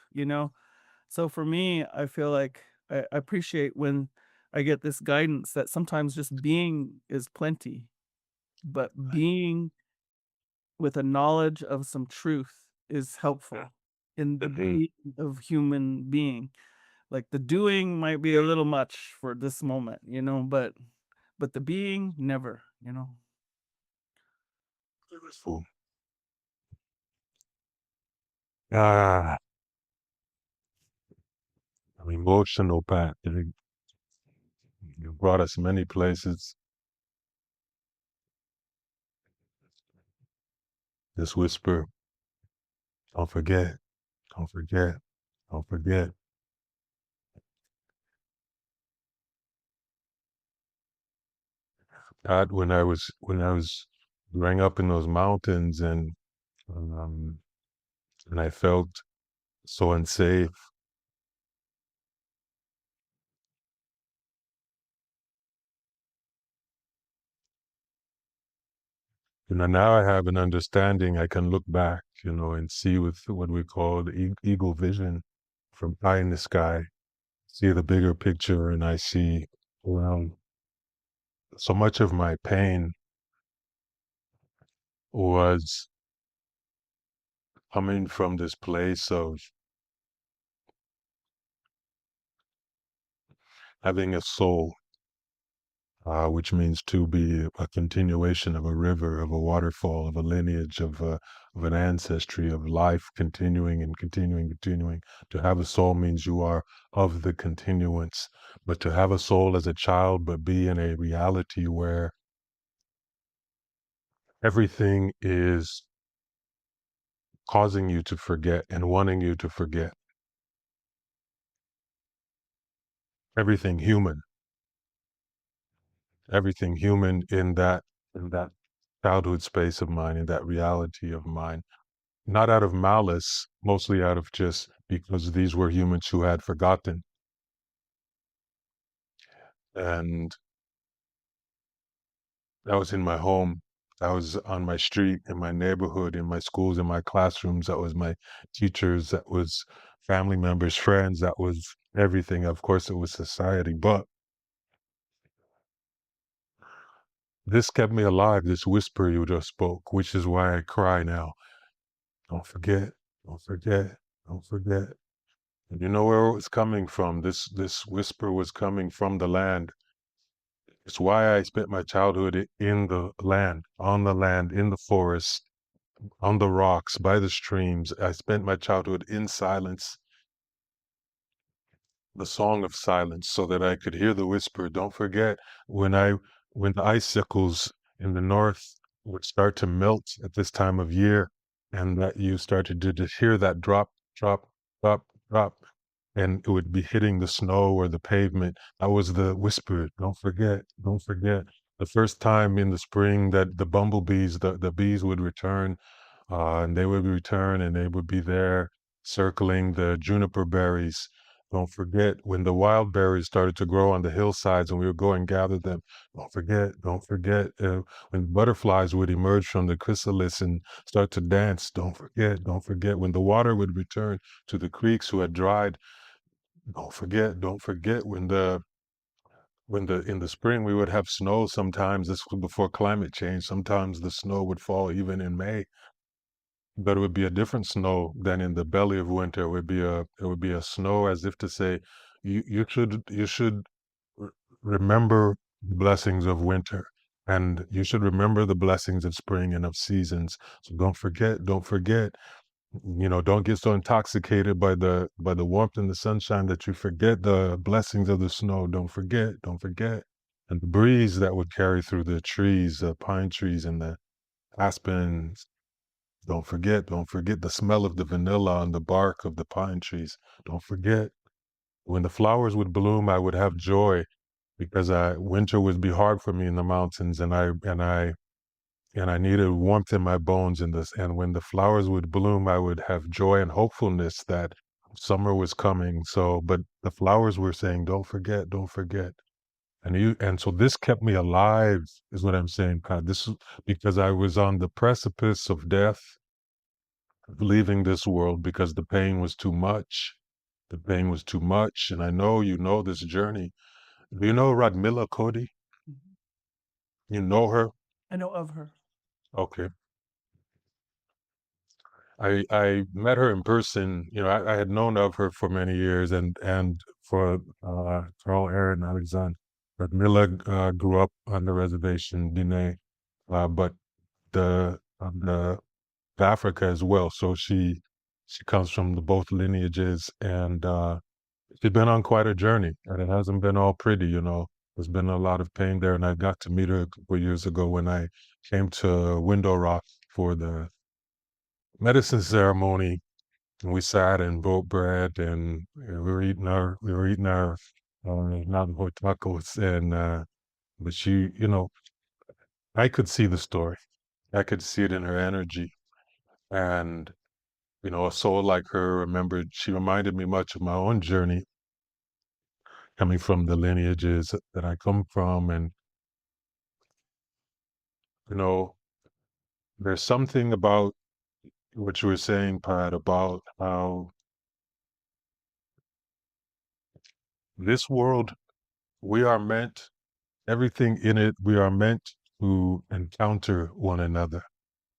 So for me, I feel like I appreciate when I get this guidance that sometimes just being is plenty, but being with a knowledge of some truth is helpful in the being of human being. Like the doing might be a little much for this moment, but the being never. Beautiful. Ah, I'm emotional, Pat. You brought us many places. This whisper, don't forget, don't forget, don't forget. Pat, when I was growing up in those mountains, um, and I felt so unsafe. Now I have an understanding. I can look back, and see with what we call the eagle vision from high in the sky, see the bigger picture, and I see, well, so much of my pain was coming from this place of having a soul, which means to be a continuation of a river, of a waterfall, of a lineage, of an ancestry, of life continuing and continuing, continuing. To have a soul means you are of the continuance. But to have a soul as a child, but be in a reality where everything is causing you to forget and wanting you to forget. Everything human in that childhood space of mine, in that reality of mine, not out of malice, mostly out of just because these were humans who had forgotten. And that was in my home. That was on my street, in my neighborhood, in my schools, in my classrooms. That was my teachers. That was family members, friends. That was everything. Of course, it was society. But this kept me alive, this whisper you just spoke, which is why I cry now. Don't forget, don't forget, don't forget. And you know where it was coming from? This whisper was coming from the land. It's why I spent my childhood in the land, in the forest, on the rocks, by the streams. I spent my childhood in silence, the song of silence, so that I could hear the whisper. Don't forget when the icicles in the north would start to melt at this time of year, and that you started to just hear that drop, drop, drop, drop, and it would be hitting the snow or the pavement. That was the whisper. Don't forget, don't forget. The first time in the spring that the bumblebees, the bees would return, and they would return and they would be there circling the juniper berries. Don't forget when the wild berries started to grow on the hillsides and we would go and gather them. Don't forget, don't forget when butterflies would emerge from the chrysalis and start to dance. Don't forget, don't forget when the water would return to the creeks who had dried. Don't forget when the in the spring we would have snow sometimes. This was before climate change. Sometimes the snow would fall even in May, but it would be a different snow than in the belly of winter. It would be a snow as if to say, you should remember the blessings of winter, and you should remember the blessings of spring and of seasons. So don't forget. Don't get so intoxicated by the warmth and the sunshine that you forget the blessings of the snow. Don't forget. And the breeze that would carry through the trees, the pine trees and the aspens. Don't forget the smell of the vanilla on the bark of the pine trees. Don't forget. When the flowers would bloom, I would have joy because winter would be hard for me in the mountains, and I needed warmth in my bones in this. And when the flowers would bloom, I would have joy and hopefulness that summer was coming. But the flowers were saying, "Don't forget, don't forget." And so this kept me alive, is what I'm saying, Pat. This is because I was on the precipice of death, leaving this world because the pain was too much. The pain was too much. And I know you know this journey. Do you know Radmila Cody? Mhm. You know her? I know of her. Okay. I met her in person. I had known of her for many years, and for Carl, Erin, and Alexandre. Radmila grew up on the reservation, Dine, but the Africa as well. So she comes from both lineages, and she's been on quite a journey, and it hasn't been all pretty. There's been a lot of pain there, and I got to meet her a couple years ago when I came to Window Rock for the medicine ceremony, and we sat and broke bread, and we were eating our Navajo tacos, and but I could see the story. I could see it in her energy, and a soul like her she reminded me much of my own journey coming from the lineages that I come from. And, you know, there's something about what you were saying, Pat, about how this world, we are meant, everything in it, we are meant to encounter one another.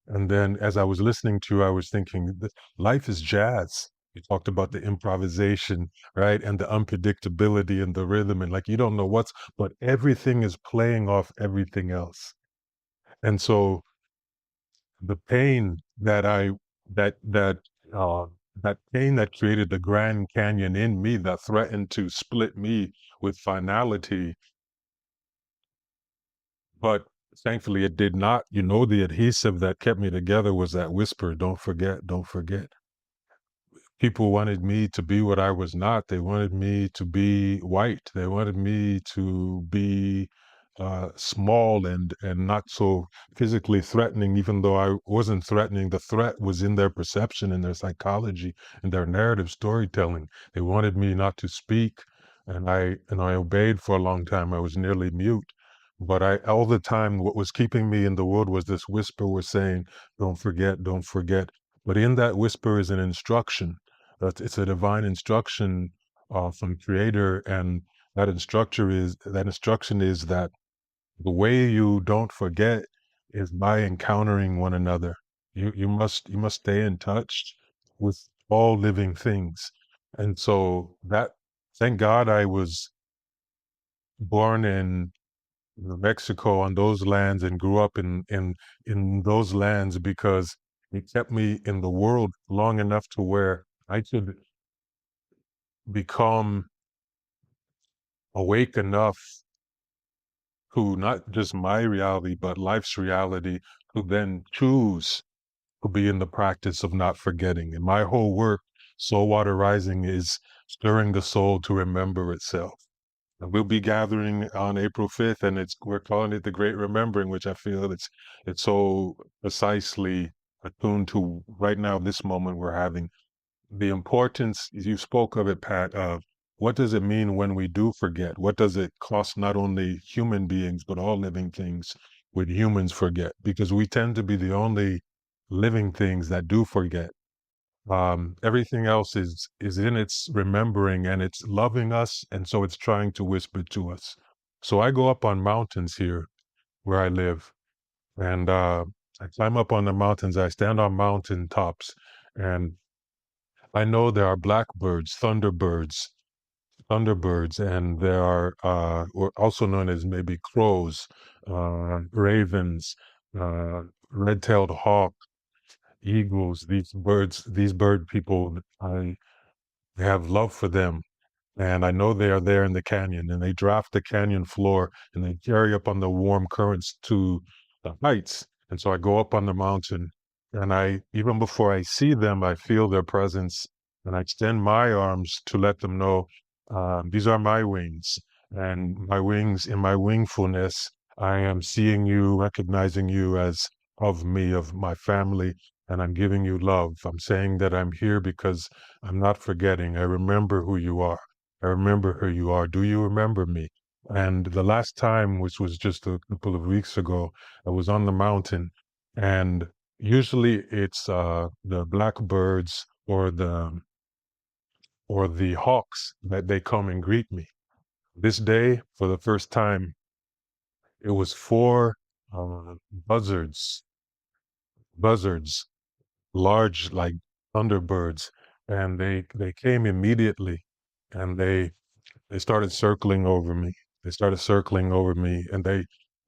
And then as I was listening to you, I was thinking, life is jazz. You talked about the improvisation, right? And the unpredictability and the rhythm. And like, you don't know but everything is playing off everything else. And so the pain that, uh, that pain that created the Grand Canyon in me that threatened to split me with finality, but thankfully it did not. The adhesive that kept me together was that whisper, don't forget, don't forget. People wanted me to be what I was not. They wanted me to be white. They wanted me to be small and not so physically threatening, even though I wasn't threatening. The threat was in their perception, in their psychology, in their narrative storytelling. They wanted me not to speak, and I obeyed for a long time. I was nearly mute. But all the time, what was keeping me in the world was this whisper was saying, don't forget, don't forget. But in that whisper is an instruction. It's a divine instruction from Creator. And that instruction is that the way you don't forget is by encountering one another. You must stay in touch with all living things. And so thank God I was born in Mexico on those lands and grew up in those lands, because it kept me in the world long enough to where I could become awake enough to not just my reality, but life's reality, to then choose to be in the practice of not forgetting. And my whole work, Soul Water Rising, is stirring the soul to remember itself. And we'll be gathering on April 5th, and we're calling it the Great Remembering, which I feel it's so precisely attuned to right now, this moment we're having. The importance, you spoke of it, Pat, of what does it mean when we do forget? What does it cost not only human beings, but all living things when humans forget? Because we tend to be the only living things that do forget. Everything else is in its remembering, and it's loving us, and so it's trying to whisper to us. So I go up on mountains here where I live, and I climb up on the mountains. I stand on mountain tops, and I know there are blackbirds, thunderbirds, and there are or also known as maybe crows, ravens, red-tailed hawk, eagles. These bird people, I have love for them. And I know they are there in the canyon, and they draft the canyon floor, and they carry up on the warm currents to the heights. And so I go up on the mountain, and even before I see them, I feel their presence, and I extend my arms to let them know, these are my wings. And my wings, in my wingfulness, I am seeing you, recognizing you as of me, of my family, and I'm giving you love. I'm saying that I'm here because I'm not forgetting. I remember who you are. I remember who you are. Do you remember me? And the last time, which was just a couple of weeks ago, I was on the mountain, and usually it's the blackbirds or the hawks that they come and greet me. This day, for the first time, it was four buzzards, buzzards, large like thunderbirds, and they came immediately, and they started circling over me. They started circling over me, and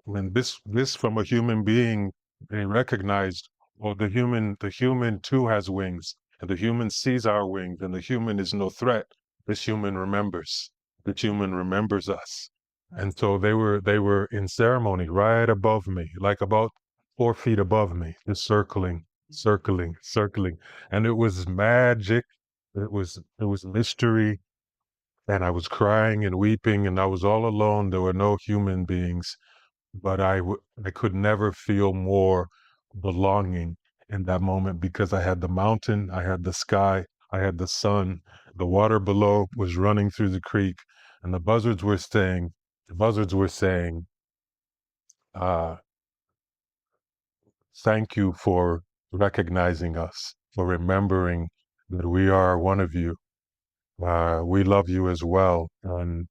when this from a human being, they recognized, well, the human too has wings, and the human sees our wings, and the human is no threat. This human remembers. The human remembers us, and so they were in ceremony right above me, like about 4 feet above me, just circling, circling, circling, and it was magic. It was mystery, and I was crying and weeping, and I was all alone. There were no human beings, but I could never feel more belonging in that moment, because I had the mountain, I had the sky, I had the sun, the water below was running through the creek, and the buzzards were saying, uh, thank you for recognizing us, for remembering that we are one of you. We love you as well, and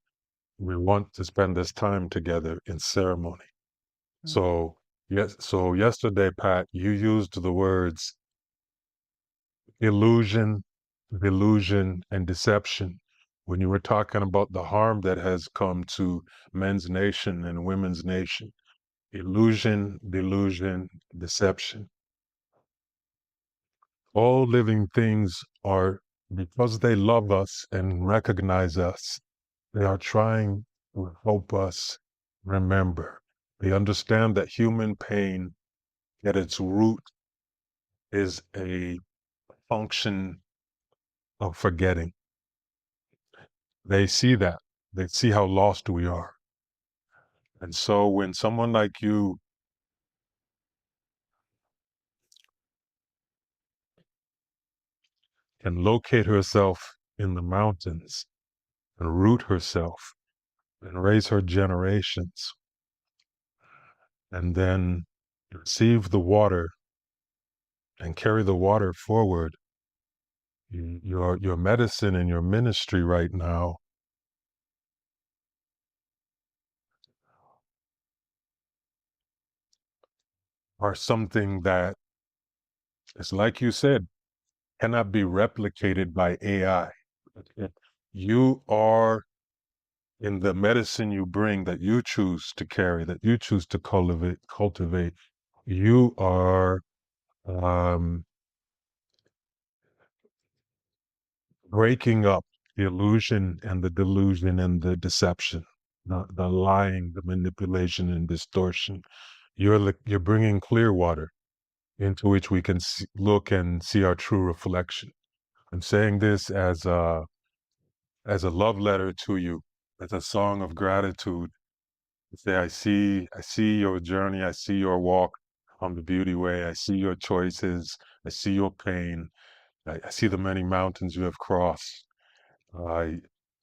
we want to spend this time together in ceremony. So, yes, so yesterday, Pat, you used the words illusion, delusion, and deception when you were talking about the harm that has come to men's nation and women's nation. Illusion, delusion, deception. All living things are, because they love us and recognize us, they are trying to help us remember. They understand that human pain at its root is a function of forgetting. They see that. They see how lost we are. And so when someone like you can locate herself in the mountains and root herself and raise her generations and then receive the water and carry the water forward. Your medicine and your ministry right now are something that is, like you said, cannot be replicated by AI. You are, in the medicine you bring, that you choose to carry, that you choose to cultivate, you are breaking up the illusion and the delusion and the deception, the lying, the manipulation and distortion. You're bringing clear water into which we can look and see our true reflection. I'm saying this as a love letter to you, as a song of gratitude. To say, I see your journey, I see your walk on the beauty way, I see your choices, I see your pain, I see the many mountains you have crossed.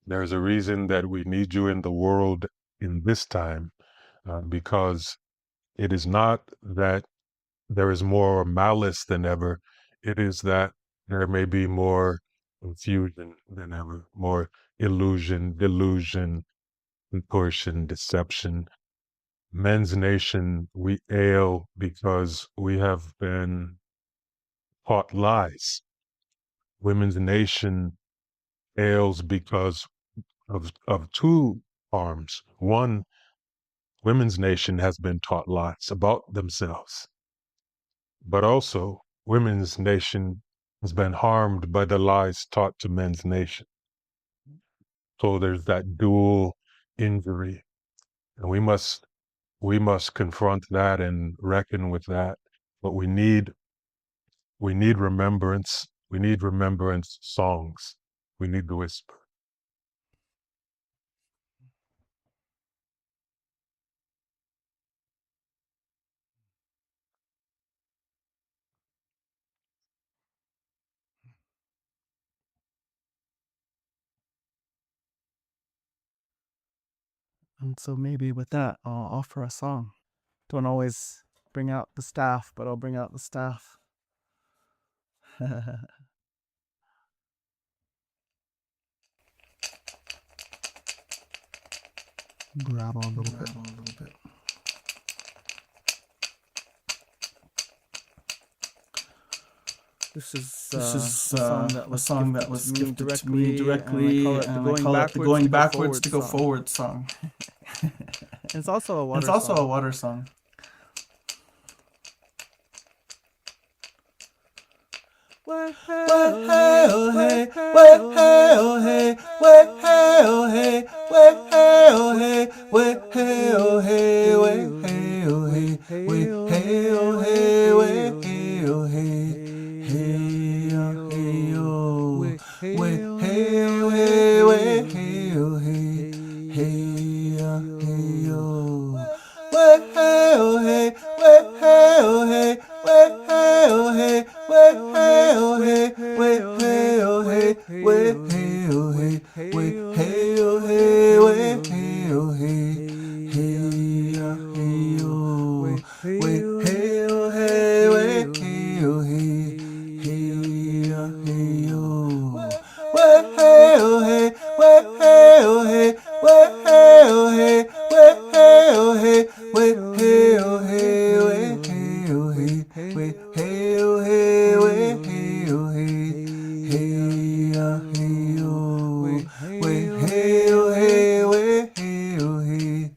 There's a reason that we need you in the world in this time, because it is not that there is more malice than ever. It is that there may be more confusion than ever, more illusion, delusion, contortion, deception. Men's nation, we ail because we have been taught lies. Women's nation ails because of two harms. One, women's nation has been taught lies about themselves, but also women's nation has been harmed by the lies taught to men's nation. So there's that dual injury, and we must confront that and reckon with that. But we need remembrance. We need remembrance songs. We need the whisper. And so maybe with that, I'll offer a song. Don't always bring out the staff, but I'll bring out the staff. Grab on a little bit. This is a song that was gifted to me directly, and I call it the Going Backwards to Go Forward song. It's also a water song. Way hey oh hey, way hey oh hey, way hey oh hey, way hey oh hey, way hey oh hey, way hey oh hey, way hey oh hey, way hey oh hey, hey oh hey oh, way hey oh hey, way hey oh hey, hey oh hey oh, way hey oh hey, way hey oh hey, way hey oh hey. Way hey oh hey, way hey oh hey, way hey oh hey, way hey oh hey, way hey oh hey, hey oh hey oh, way hey oh hey, way hey oh hey, hey oh hey oh, way hey oh hey, way hey oh hey, way hey oh hey, way hey oh hey, way hey oh hey, way hey oh hey, way hey oh hey, way hey oh hey, hey oh hey oh, way hey oh hey, way hey oh hey,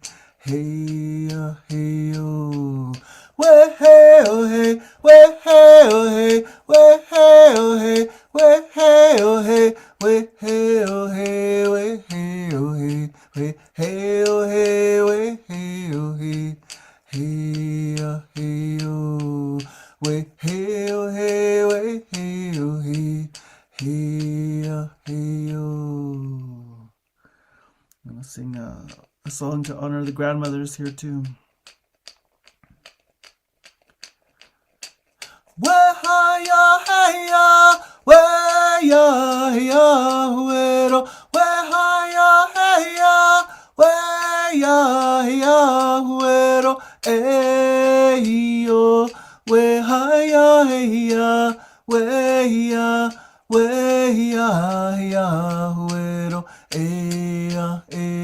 hey oh hey oh, way hey oh hey, way hey oh hey, way hey oh hey, way hey oh hey, way hey oh hey, way hey oh hey, way hey oh hey, way hey oh hey, hey oh hey oh, way hey oh hey, way hey oh hey, hey oh hey oh. I'm gonna sing a song to honor the grandmothers here too. Way-ha-ya, hey-ya, way-ya, hey-ya, way-ro, way-ha-ya, hey-ya, way ya ya huero yo we ya ya we ya huero ya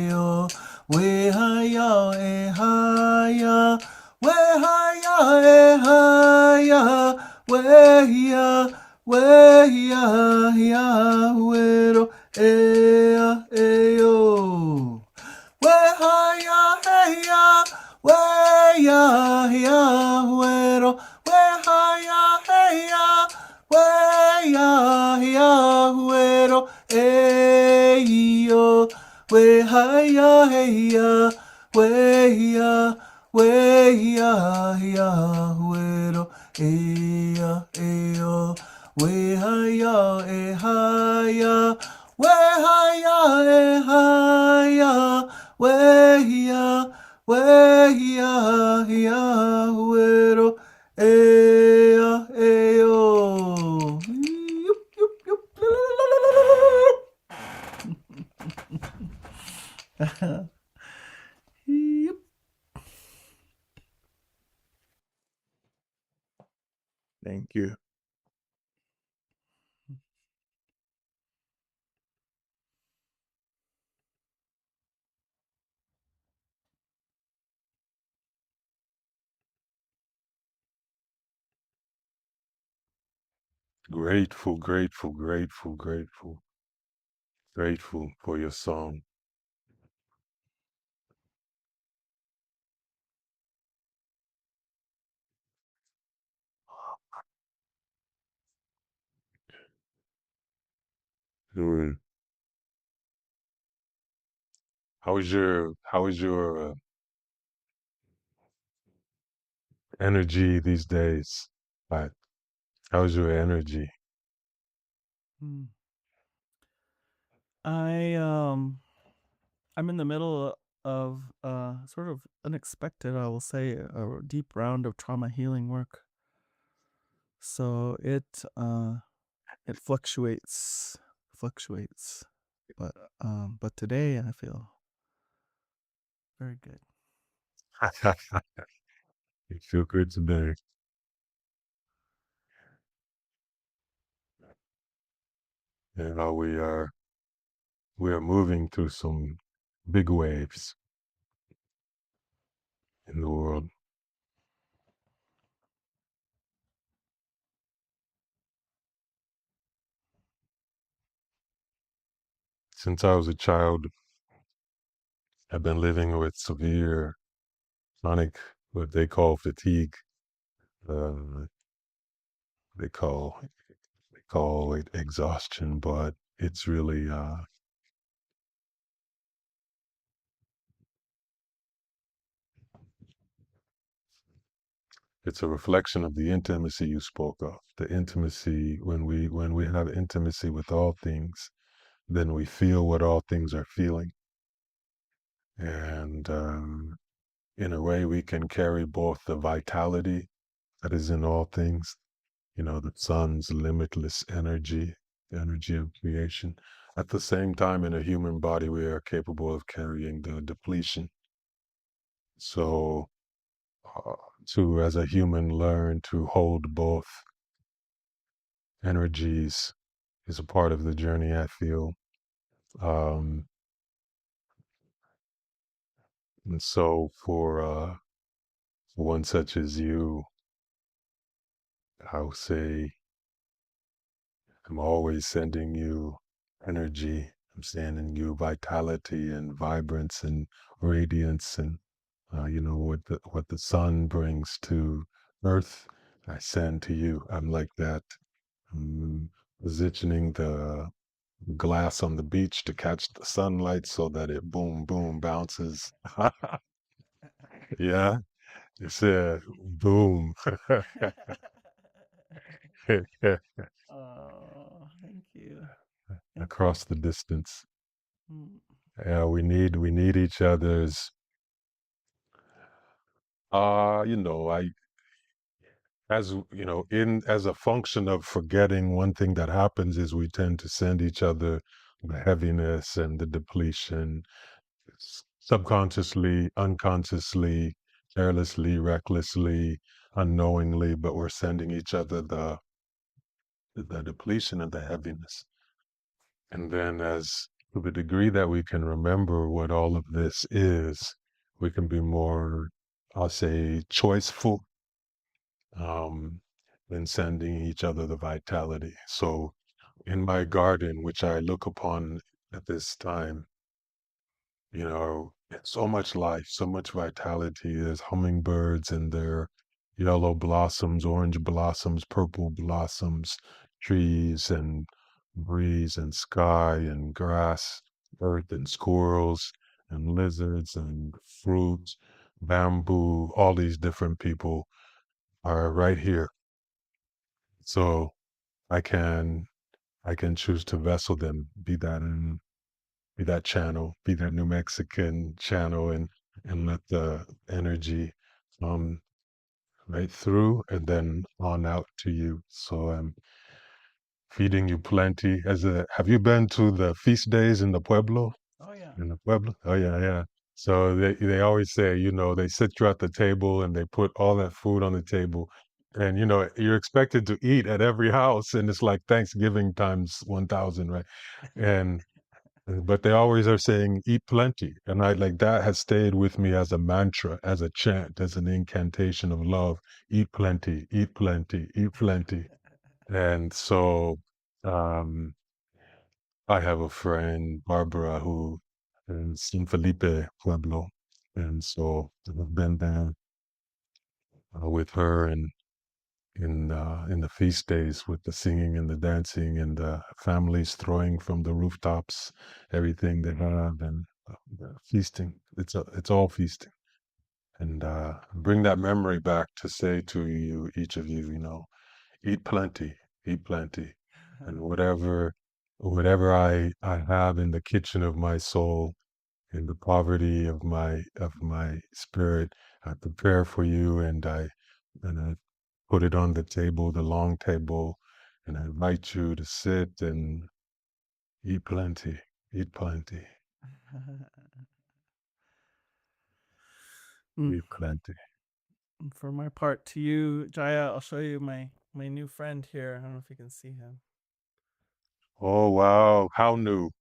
yo we ya ya we ya we ya huero yo Way-ha-ya, hey-ya, way-ya, ya, güero. Way-ha-ya, hey-ya, way-ya, ya, güero. Ey, yo. Way-ha-ya, hey-ya, way-ya, way-ya, ya, güero. Ey-ya, ey-yo. Way-ha-ya, hey-ha-ya. Way-ha-ya, hey-ha-ya. Way-ya, way-ya, ya, güero, ea, eo. Yup, yup, yup. Yup. Thank you. Grateful, grateful, grateful, grateful, grateful for your song. Good. How is your energy these days? Like, how's your energy? Hmm. I'm in the middle of sort of unexpected, I will say, a deep round of trauma healing work. So it fluctuates, but today I feel very good. You feel good today. You know, we are moving through some big waves in the world. Since I was a child, I've been living with severe chronic, what they call fatigue. Uh, they call they call it exhaustion, but it's really it's a reflection of the intimacy you spoke of. The intimacy when we have intimacy with all things, then we feel what all things are feeling, and in a way, we can carry both the vitality that is in all things, the sun's limitless energy, the energy of creation. At the same time, in a human body, we are capable of carrying the depletion. So, uh, to, as a human, learn to hold both energies is a part of the journey, I feel. Um, and so, for one such as you, I would say, I'm always sending you energy. I'm sending you vitality and vibrance and radiance, and what the sun brings to Earth, I send to you. I'm like that. I'm positioning the glass on the beach to catch the sunlight so that it boom boom bounces. Yeah, it's a boom. Oh, thank you. Thank you. Across the distance. Mm. Yeah, we need each other's. I in as a function of forgetting, one thing that happens is we tend to send each other the heaviness and the depletion. subconsciously, unconsciously, carelessly, recklessly, unknowingly, but we're sending each other the depletion and the heaviness. And then as to the degree that we can remember what all of this is, we can be more, I'll say, choiceful, um, than sending each other the vitality. So in my garden, which I look upon at this time, so much life, so much vitality. There's hummingbirds and their yellow blossoms, orange blossoms, purple blossoms, trees and breeze and sky and grass, earth and squirrels and lizards and fruit, bamboo, all these different people are right here. So I can I can choose to vessel them, be that channel, be that New Mexican channel, and let the energy um right through and then on out to you. So I'm feeding you plenty. Have you been to the feast days in the Pueblo? Oh yeah. In the Pueblo? Oh yeah, yeah. So they always say, they sit you at the table and they put all that food on the table. And you're expected to eat at every house, and it's like Thanksgiving times 1,000, right? And but they always are saying eat plenty, and I like that has stayed with me as a mantra, as a chant, as an incantation of love. Eat plenty, eat plenty, eat plenty. And so um I have a friend, Barbara, who is in Felipe Pueblo, and so I've been there with her, and in the feast days with the singing and the dancing and the families throwing from the rooftops everything they have, and the feasting. It's all feasting, and bring that memory back to say to you, each of you, eat plenty, eat plenty, and whatever I have in the kitchen of my soul, in the poverty of my spirit, I prepare for you, and I put it on the table, the long table, and I invite you to sit and eat plenty, eat plenty, Mm, eat plenty. For my part, to you, Jaiya, I'll show you my new friend here. I don't know if you can see him. Oh wow, how new?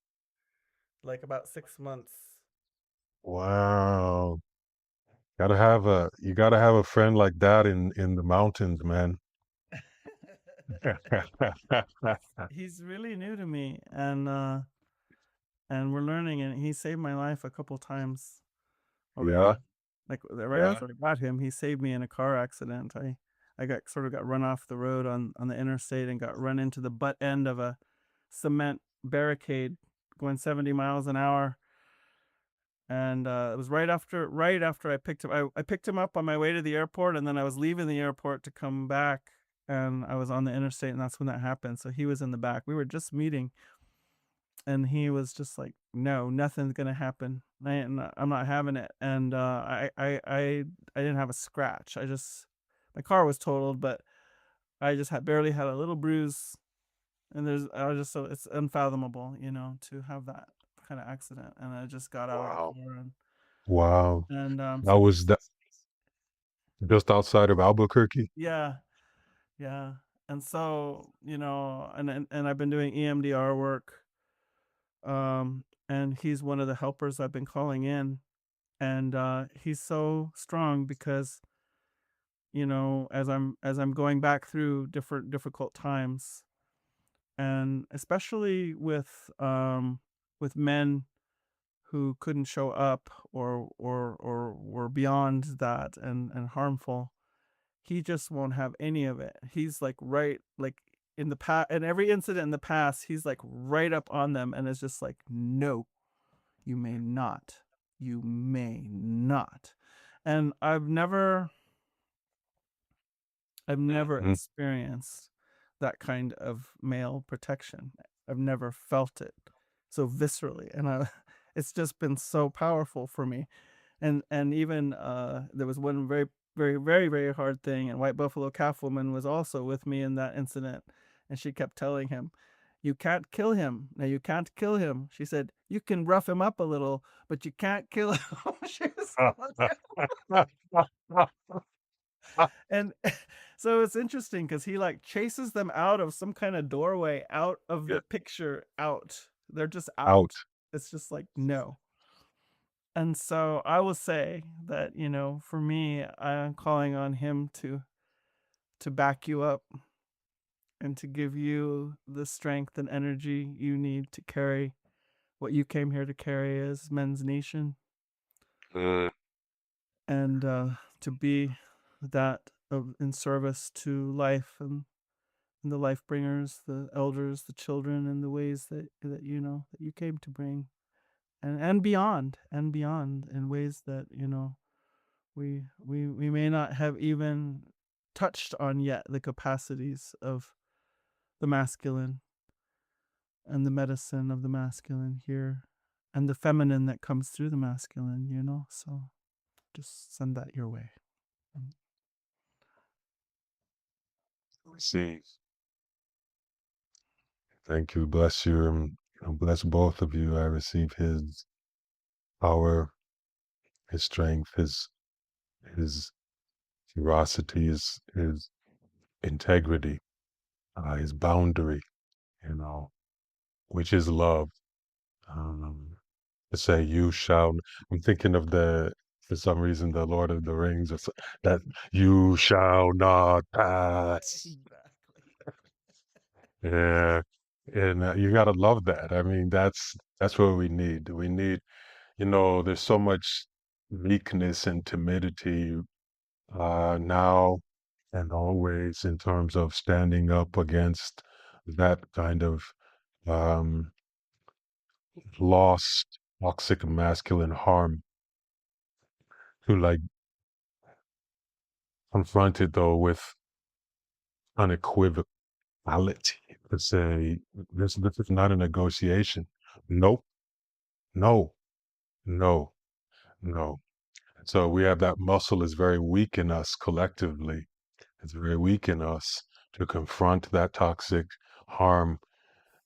Like about 6 months. Wow. You gotta have a friend like that in the mountains, man. He's really new to me, and we're learning, and he saved my life a couple times Yeah, already. Like right yeah. after I got him, he saved me in a car accident. I got run off the road on the interstate and got run into the butt end of a cement barricade going 70 miles an hour. And it was right after I picked him. I picked him up on my way to the airport, and then I was leaving the airport to come back, and I was on the interstate, and that's when that happened. So he was in the back. We were just meeting, and he was just like, "No, nothing's gonna happen. I'm not having it." And I didn't have a scratch. My car was totaled, but I just barely had a little bruise. And I was just so it's unfathomable, to have that kind of accident. And I just got out of Wow. the car, Wow. and That so was just outside of Albuquerque. yeah, yeah. And so, and I've been doing EMDR work. And he's one of the helpers I've been calling in. And he's so strong because, as I'm going back through different difficult times, and especially with men who couldn't show up, or were beyond that and harmful, he just won't have any of it. He's like in the past, in every incident in the past, he's like right up on them, and it's just like, no, you may not, you may not. And I've never Mhm. experienced that kind of male protection. I've never felt it so viscerally, and it's just been so powerful for me. And even there was one very, very, very, very hard thing, and White Buffalo Calf Woman was also with me in that incident, and she kept telling him, you can't kill him. Now you can't kill him. She said, you can rough him up a little, but you can't kill him. She was and so it's interesting because he like chases them out of some kind of doorway, out of Yeah, the picture, out. They're just out. out. It's just like, no. And so I will say that, for me, I'm calling on him to back you up and to give you the strength and energy you need to carry what you came here to carry as Men's Nation, Mm, and to be that in service to life and the life bringers, the elders, the children, in the ways that you came to bring, and beyond in ways that we may not have even touched on yet, the capacities of the masculine and the medicine of the masculine here, and the feminine that comes through the masculine, so just send that your way. receive. Thank you. Bless you. And bless both of you. I receive his power, his strength, his ferocity, his integrity, his boundary, which is love. Um, to say, you shall. I'm thinking of for some reason, the Lord of the Rings, that you shall not pass. Yeah. And you got to love that. I mean, that's what we need. We need, there's so much meekness and timidity now and always in terms of standing up against that kind of um, lost toxic masculine harm, to like confront it though with unequivocality, to say this is not a negotiation. Nope, no, no, no. So we have that muscle is very weak in us collectively. It's very weak in us to confront that toxic harm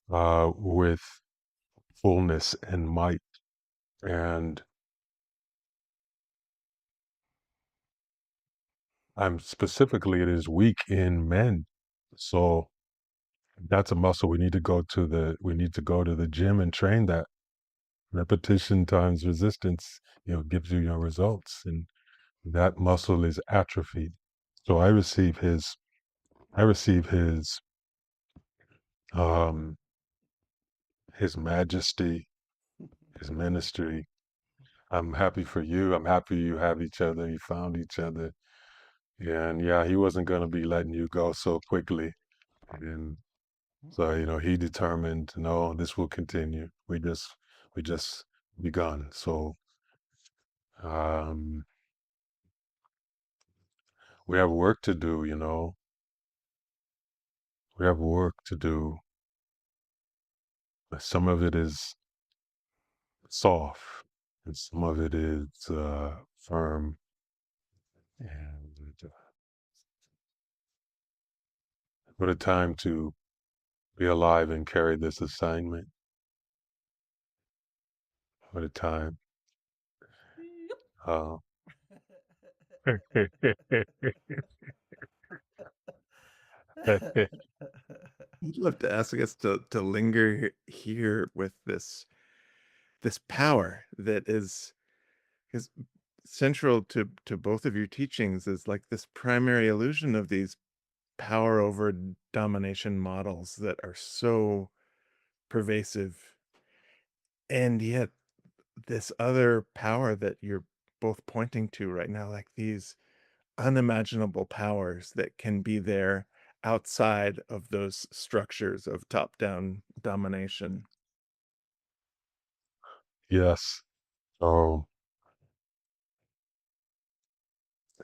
with fullness and might. And I'm specifically, it is weak in men. So that's a muscle we need to go to the gym and train that. Repetition times resistance, gives you your results. And that muscle is atrophied. So I receive um his majesty, his ministry. I'm happy for you. I'm happy you have each other. You found each other. And yeah, he wasn't going to be letting you go so quickly. And so, he determined, no, this will continue. We just begun. So, um, we have work to do, we have work to do. Some of it is soft and some of it is firm. And what a time to be alive and carry this assignment. What a time. Uh, I'd love to ask us to linger here with this power that is central to both of your teachings, is like this primary illusion of these power over domination models that are so pervasive, and yet this other power that you're both pointing to right now, like these unimaginable powers that can be there outside of those structures of top-down domination. yes. Oh,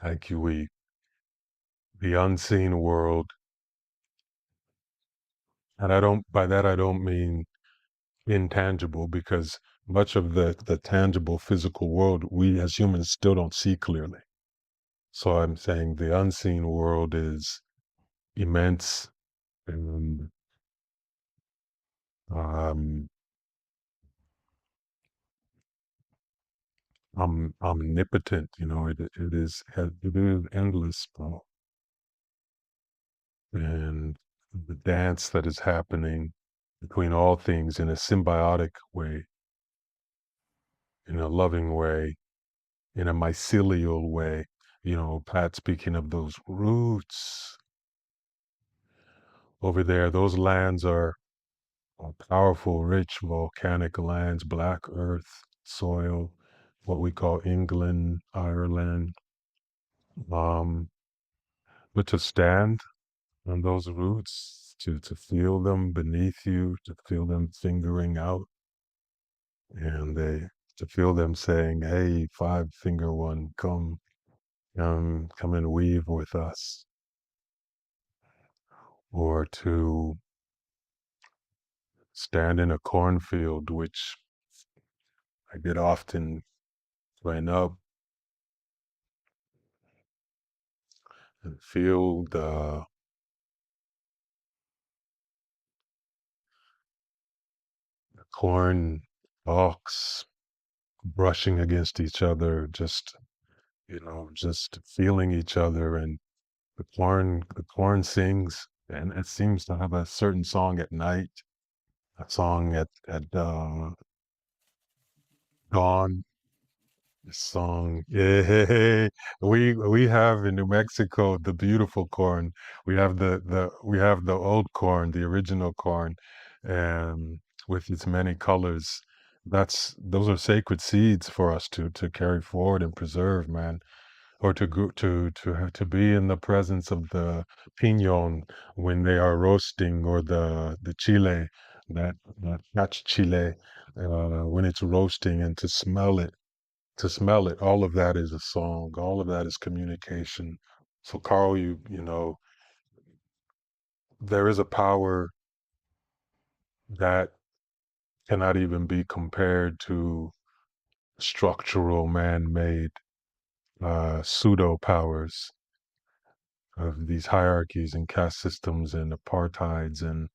thank you. The unseen world, and by that I don't mean intangible, because much of the tangible physical world we as humans still don't see clearly. So I'm saying the unseen world is immense and um, omnipotent. It is endless, bro. And the dance that is happening between all things in a symbiotic way, in a loving way, in a mycelial way. Pat, speaking of those roots over there, those lands are powerful, rich volcanic lands, black earth, soil, what we call England, Ireland. Um, but to stand on those roots, to feel them beneath you, to feel them fingering out, and to feel them saying, "Hey, five finger one, come and weave with us," or to stand in a cornfield, which I did often growing up, and feel the corn stalks brushing against each other, just feeling each other, and the corn sings, and it seems to have a certain song at night, a song at dawn. The song, yeah, we have in New Mexico the beautiful corn. We have the old corn, the original corn, and with its many colors. Those are sacred seeds for us to carry forward and preserve, man. Or to be in the presence of the piñon when they are roasting, or the chile, that chile, when it's roasting, and to smell it, all of that is a song, all of that is communication. So Carl, there is a power that cannot even be compared to structural man-made pseudo powers of these hierarchies and caste systems and apartheids and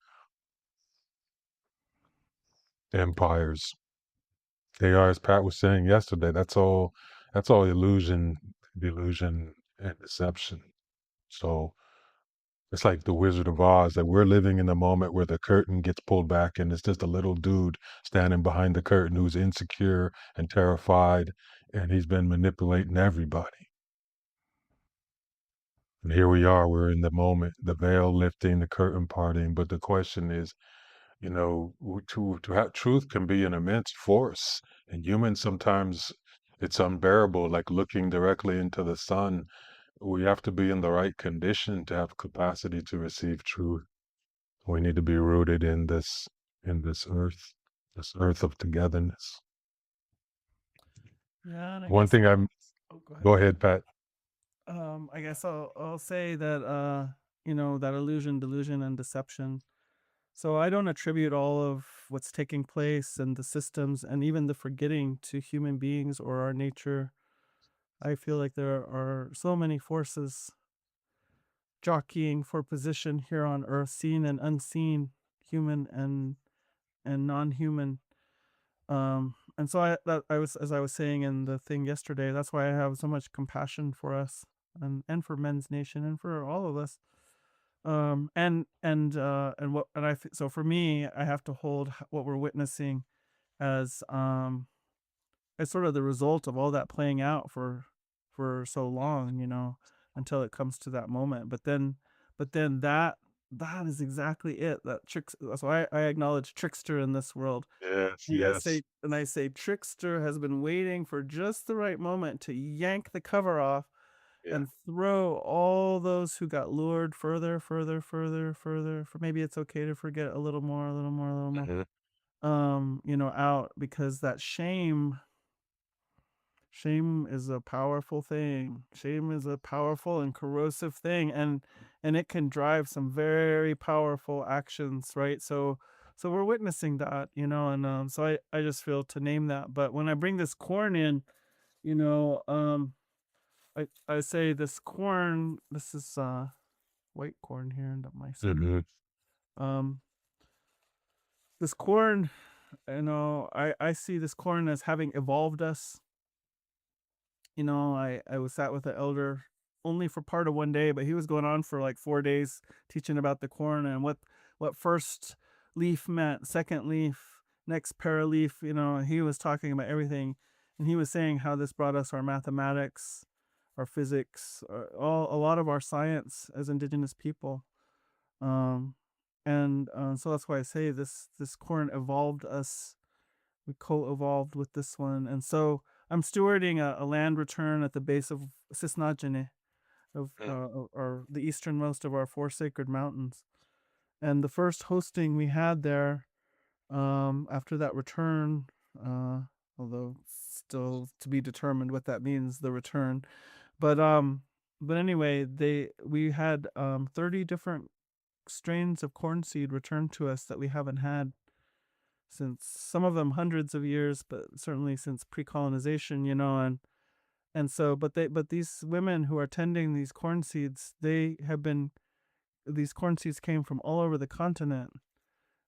empires. They are, as Pat was saying yesterday, that's all illusion, delusion, and deception. So it's like the Wizard of Oz, that we're living in the moment where the curtain gets pulled back and it's just a little dude standing behind the curtain who's insecure and terrified, and he's been manipulating everybody. And here we are, we're in the moment, the veil lifting, the curtain parting. But the question is, to have truth can be an immense force. And humans sometimes it's unbearable, like looking directly into the sun. We have to be in the right condition to have capacity to receive truth. We need to be rooted in this earth of togetherness. Yeah, and I One guess thing I'm go ahead. Go ahead, Pat. I guess I'll say that that illusion, delusion, and deception. So I don't attribute all of what's taking place and the systems and even the forgetting to human beings or our nature. I feel like there are so many forces jockeying for position here on Earth, seen and unseen, human and non-human. And so as I was saying in the thing yesterday, that's why I have so much compassion for us and for Men's Nation and for all of us. So for me, I have to hold what we're witnessing as sort of the result of all that playing out for so long, until it comes to that moment. But then that is exactly it. That tricks. So I acknowledge trickster in this world. Yes, And yes. I say trickster has been waiting for just the right moment to yank the cover off Yeah. and throw all those who got lured further, further, further, further. For maybe it's okay to forget a little more, a little more, a little more. Mhm. Out, because that shame is a powerful thing. Shame is a powerful and corrosive thing, and it can drive some very powerful actions, right? So we're witnessing that, and so I just feel to name that. But when I bring this corn in, you know, I say this corn, this is white corn here in my screen. Mhm. Um this corn, I see this corn as having evolved us. I was sat with an elder only for part of one day, but he was going on for like 4 days teaching about the corn and what first leaf meant, second leaf, next paraleaf. He was talking about everything, and he was saying how this brought us our mathematics, our physics, a lot of our science as indigenous people. And so that's why I say this corn evolved us. We co-evolved with this one, and so I'm stewarding a land return at the base of Sisnajene, or the easternmost of our 4 sacred mountains. And the first hosting we had there, after that return, although still to be determined what that means, the return. But anyway, we had 30 different strains of corn seed returned to us that we haven't had since, some of them hundreds of years, but certainly since pre-colonization, and so, but these women who are tending these corn seeds, these corn seeds came from all over the continent,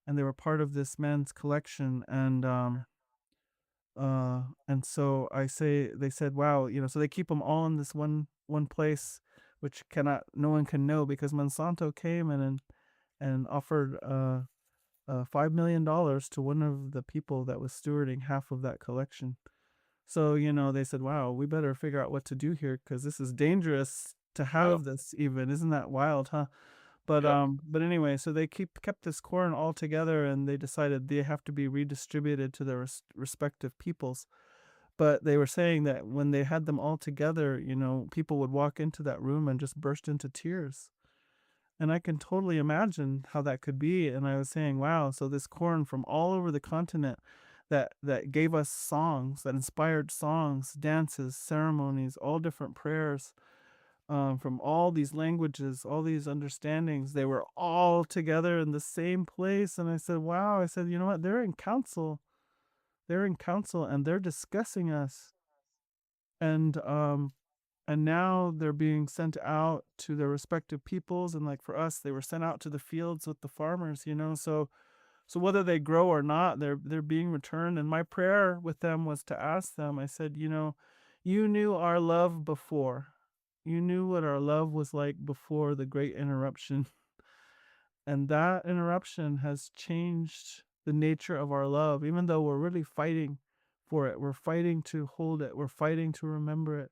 and they were part of this man's collection, and so they said, wow, so they keep them all in this one place, which no one can know, because Monsanto came and offered $5 million to one of the people that was stewarding half of that collection. So, they said, wow, we better figure out what to do here, because this is dangerous to have this even. Isn't that wild, huh? But anyway, so they kept this corn all together, and they decided they have to be redistributed to their respective peoples. But they were saying that when they had them all together, people would walk into that room and just burst into tears. And I can totally imagine how that could be. And I was saying, wow, so this corn from all over the continent that gave us songs, that inspired songs, dances, ceremonies, all different prayers, from all these languages, all these understandings, they were all together in the same place. And I said, wow, I said, you know what? They're in council. And they're discussing us. And now they're being sent out to their respective peoples, and like for us, they were sent out to the fields with the farmers, so whether they grow or not, they're being returned. And my prayer with them was to ask them, I said, you knew our love before. You knew what our love was like before the great interruption. And that interruption has changed the nature of our love, even though we're really fighting for it. We're fighting to hold it. We're fighting to remember it.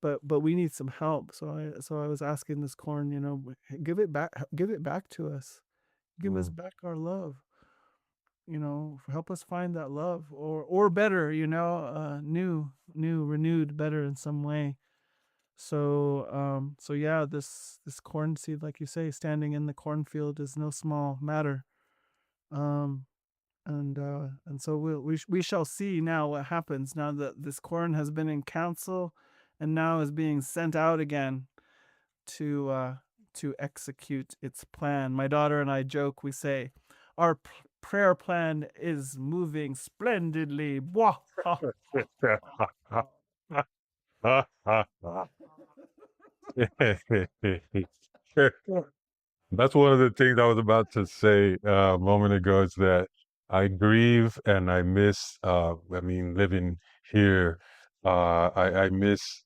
But we need some help. So I was asking this corn, give it back to us. Give us back our love. Help us find that love, or better, new, renewed, better in some way. So yeah, this corn seed, like you say, standing in the cornfield is no small matter. And so we shall see now what happens now that this corn has been in council and now is being sent out again to execute its plan. My daughter and I joke, we say, our prayer plan is moving splendidly. Bwah! That's one of the things I was about to say a moment ago, is that I grieve and I miss, living here, I miss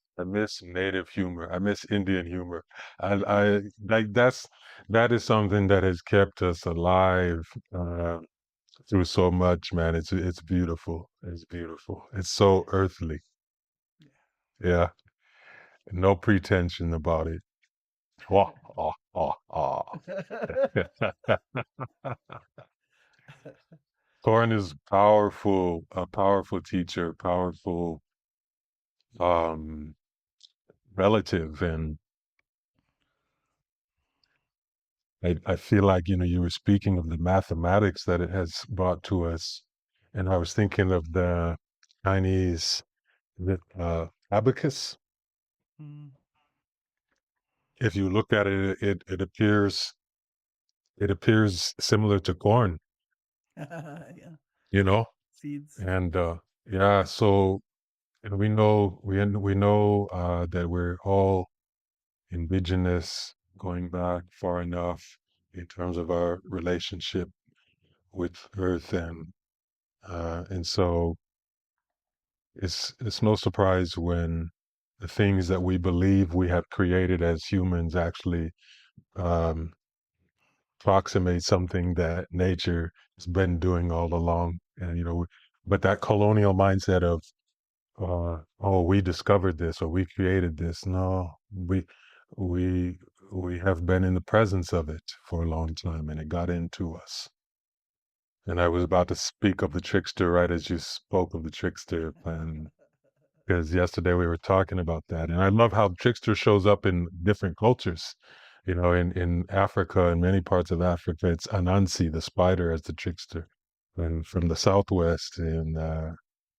native humor. I miss Indian humor. I like that is something that has kept us alive through so much, man. It's beautiful. It's beautiful. It's so earthly. Yeah. No pretension about it. Wah, ah, ah, ah. Thorin is powerful, a powerful teacher, powerful um, relative, and I feel like you were speaking of the mathematics that it has brought to us, and I was thinking of the Chinese abacus. Mm. If you look at it, it appears similar to corn, Yeah, you know, seeds. and yeah, so. And we know that we're all indigenous, going back far enough in terms of our relationship with Earth, and so it's no surprise when the things that we believe we have created as humans actually um, approximate something that nature has been doing all along. And but that colonial mindset of oh, we discovered this or we created this. No, we we have been in the presence of it for a long time, and it got into us. And I was about to speak of the trickster right as you spoke of the trickster, and because yesterday we were talking about that, and I love how trickster shows up in different cultures. In Africa, in many parts of Africa, it's Anansi, the spider, as the trickster. And from the Southwest, in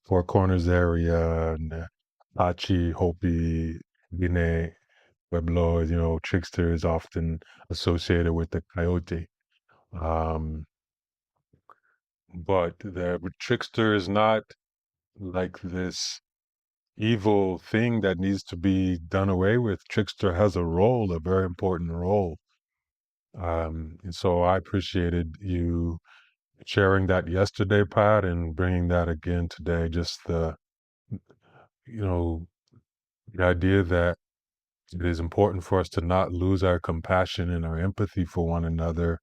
Four Corners area, and Apache, Hopi, Guinea, Pueblo, trickster is often associated with the coyote. Um, but the trickster is not like this evil thing that needs to be done away with. Trickster has a role, a very important role. And so I appreciated you sharing that yesterday, Pat, and bringing that again today. Just you know, the idea that it is important for us to not lose our compassion and our empathy for one another,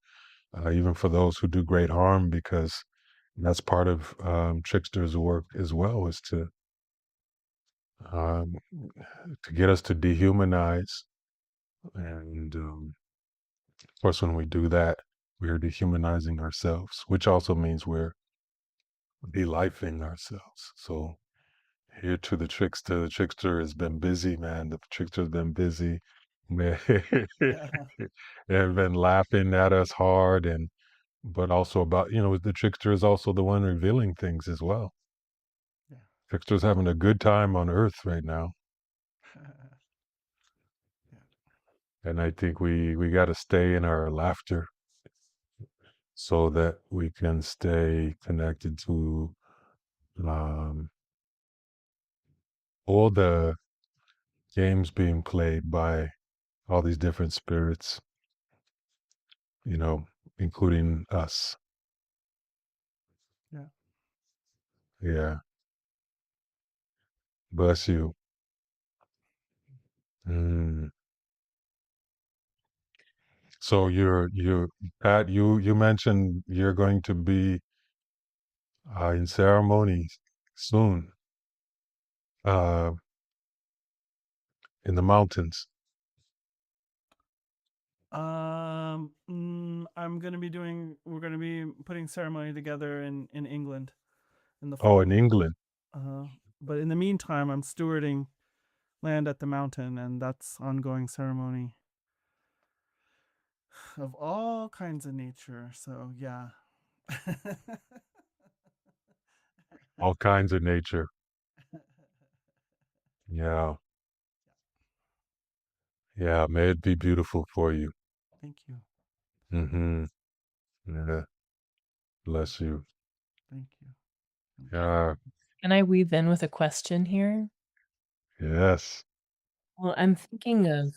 even for those who do great harm, because that's part of Trickster's work as well, is um, to get us to dehumanize. And of course, when we do that, we're dehumanizing ourselves, which also means we're de-lifing ourselves. So here to the trickster. The trickster has been busy, man. The trickster's been busy. Man, they've been laughing at us hard, and but also about the trickster is also the one revealing things as well. Yeah. Trickster's having a good time on Earth right now, and I think we got to stay in our laughter so that we can stay connected to um, all the games being played by all these different spirits, including us. Yeah. Yeah. Bless you. Mm. So you're Pat, you mentioned you're going to be in ceremony soon, uh, in the mountains. We're gonna be putting ceremony together in England in the Oh, fall. in England. But in the meantime, I'm stewarding land at the mountain, and that's ongoing ceremony of all kinds of nature. So yeah. All kinds of nature. Yeah. Yeah. May it be beautiful for you. Thank you. Mm-hmm. Yeah. Bless you. Thank you. Yeah. Can I weave in with a question here? Yes. Well, I'm thinking of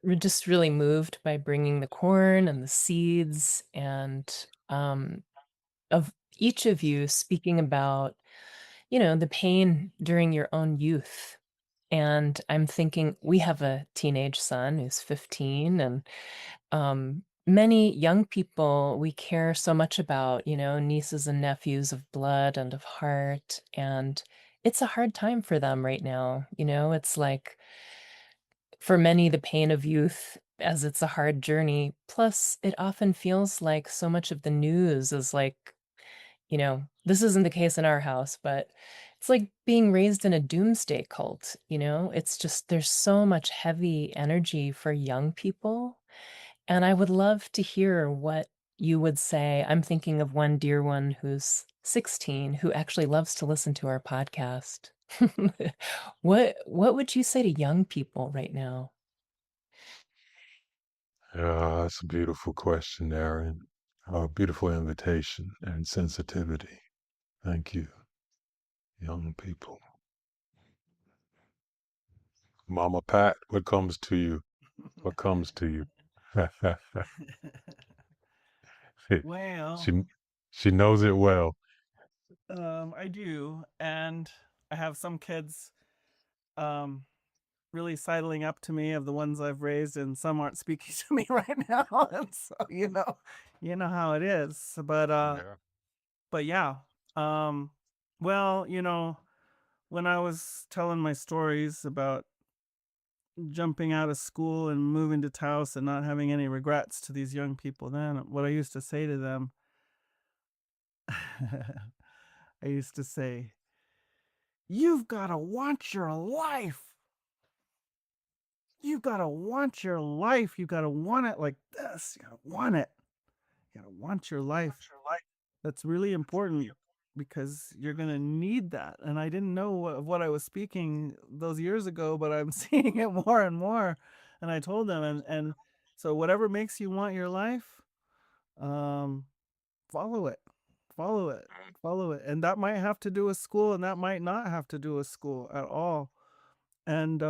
we're just really moved by bringing the corn and the seeds and of each of you speaking about, the pain during your own youth. And I'm thinking we have a teenage son who's 15, and many young people we care so much about, nieces and nephews of blood and of heart. And it's a hard time for them right now. It's like for many, the pain of youth, as it's a hard journey. Plus, it often feels like so much of the news is like, this isn't the case in our house, but it's like being raised in a doomsday cult. It's just there's so much heavy energy for young people. And I would love to hear what you would say. I'm thinking of one dear one who's 16 who actually loves to listen to our podcast. What would you say to young people right now? Yeah, that's a beautiful question, Erin. A beautiful invitation and sensitivity. Thank you, young people. Mama Pat, what comes to you? What comes to you? Well, she She knows it well. I do, and I have some kids um really sidling up to me of the ones I've raised, and some aren't speaking to me right now. And so you know how it is. Yeah. But yeah. Um well, when I was telling my stories about jumping out of school and moving to Taos and not having any regrets to these young people, then what I used to say to them, I used to say, you've got to want your life. You've got to want your life. You got to want it like this. You got to want it. You got to want your life. That's really important because you're going to need that. And I didn't know what I was speaking those years ago, but I'm seeing it more and more. And I told them, and so whatever makes you want your life, um, follow it, follow it, follow it. And that might have to do with school, and that might not have to do with school at all. And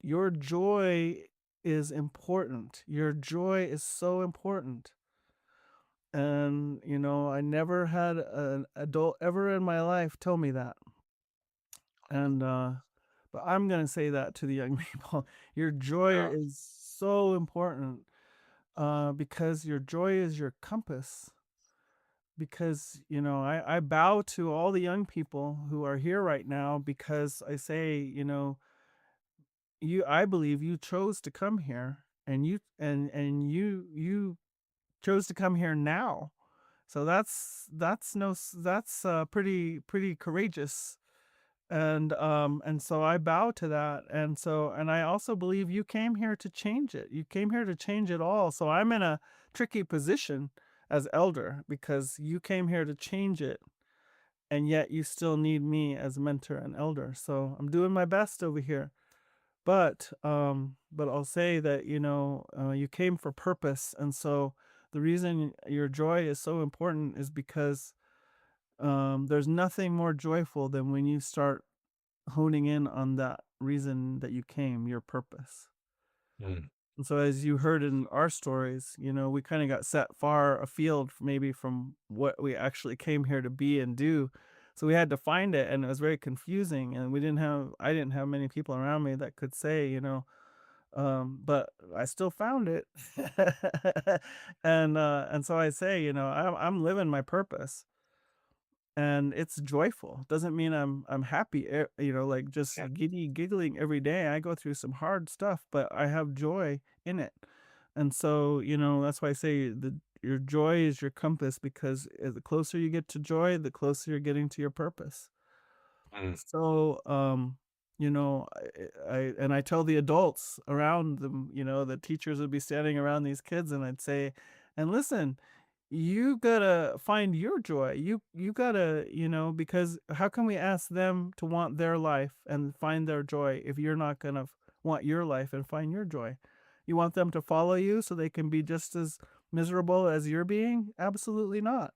your joy is important. Your joy is so important. And I never had an adult ever in my life tell me that. And but I'm gonna say that to the young people. Your joy Yeah. is so important, because your joy is your compass. Because I bow to all the young people who are here right now, because I say, I believe you chose to come here, and you chose to come here now. So that's pretty courageous. And so I bow to that. And I also believe you came here to change it. You came here to change it all. So I'm in a tricky position as elder, because you came here to change it, and yet you still need me as mentor and elder. So I'm doing my best over here. But I'll say that you came for purpose. And so the reason your joy is so important is because there's nothing more joyful than when you start honing in on that reason that you came, your purpose. Mm. And so, as you heard in our stories, we kind of got set far afield maybe from what we actually came here to be and do. So we had to find it, and it was very confusing. And I didn't have many people around me that could say, but I still found it. And so I say, I'm living my purpose, and it's joyful. Doesn't mean I'm happy, like just giggling every day. I go through some hard stuff, but I have joy in it. And so, that's why I say your joy is your compass, because the closer you get to joy, the closer you're getting to your purpose. Mm. So, I tell the adults around them, the teachers would be standing around these kids, and I'd say, and listen, you gotta find your joy. You gotta, because how can we ask them to want their life and find their joy if you're not gonna want your life and find your joy? You want them to follow you so they can be just as miserable as you're being? Absolutely not.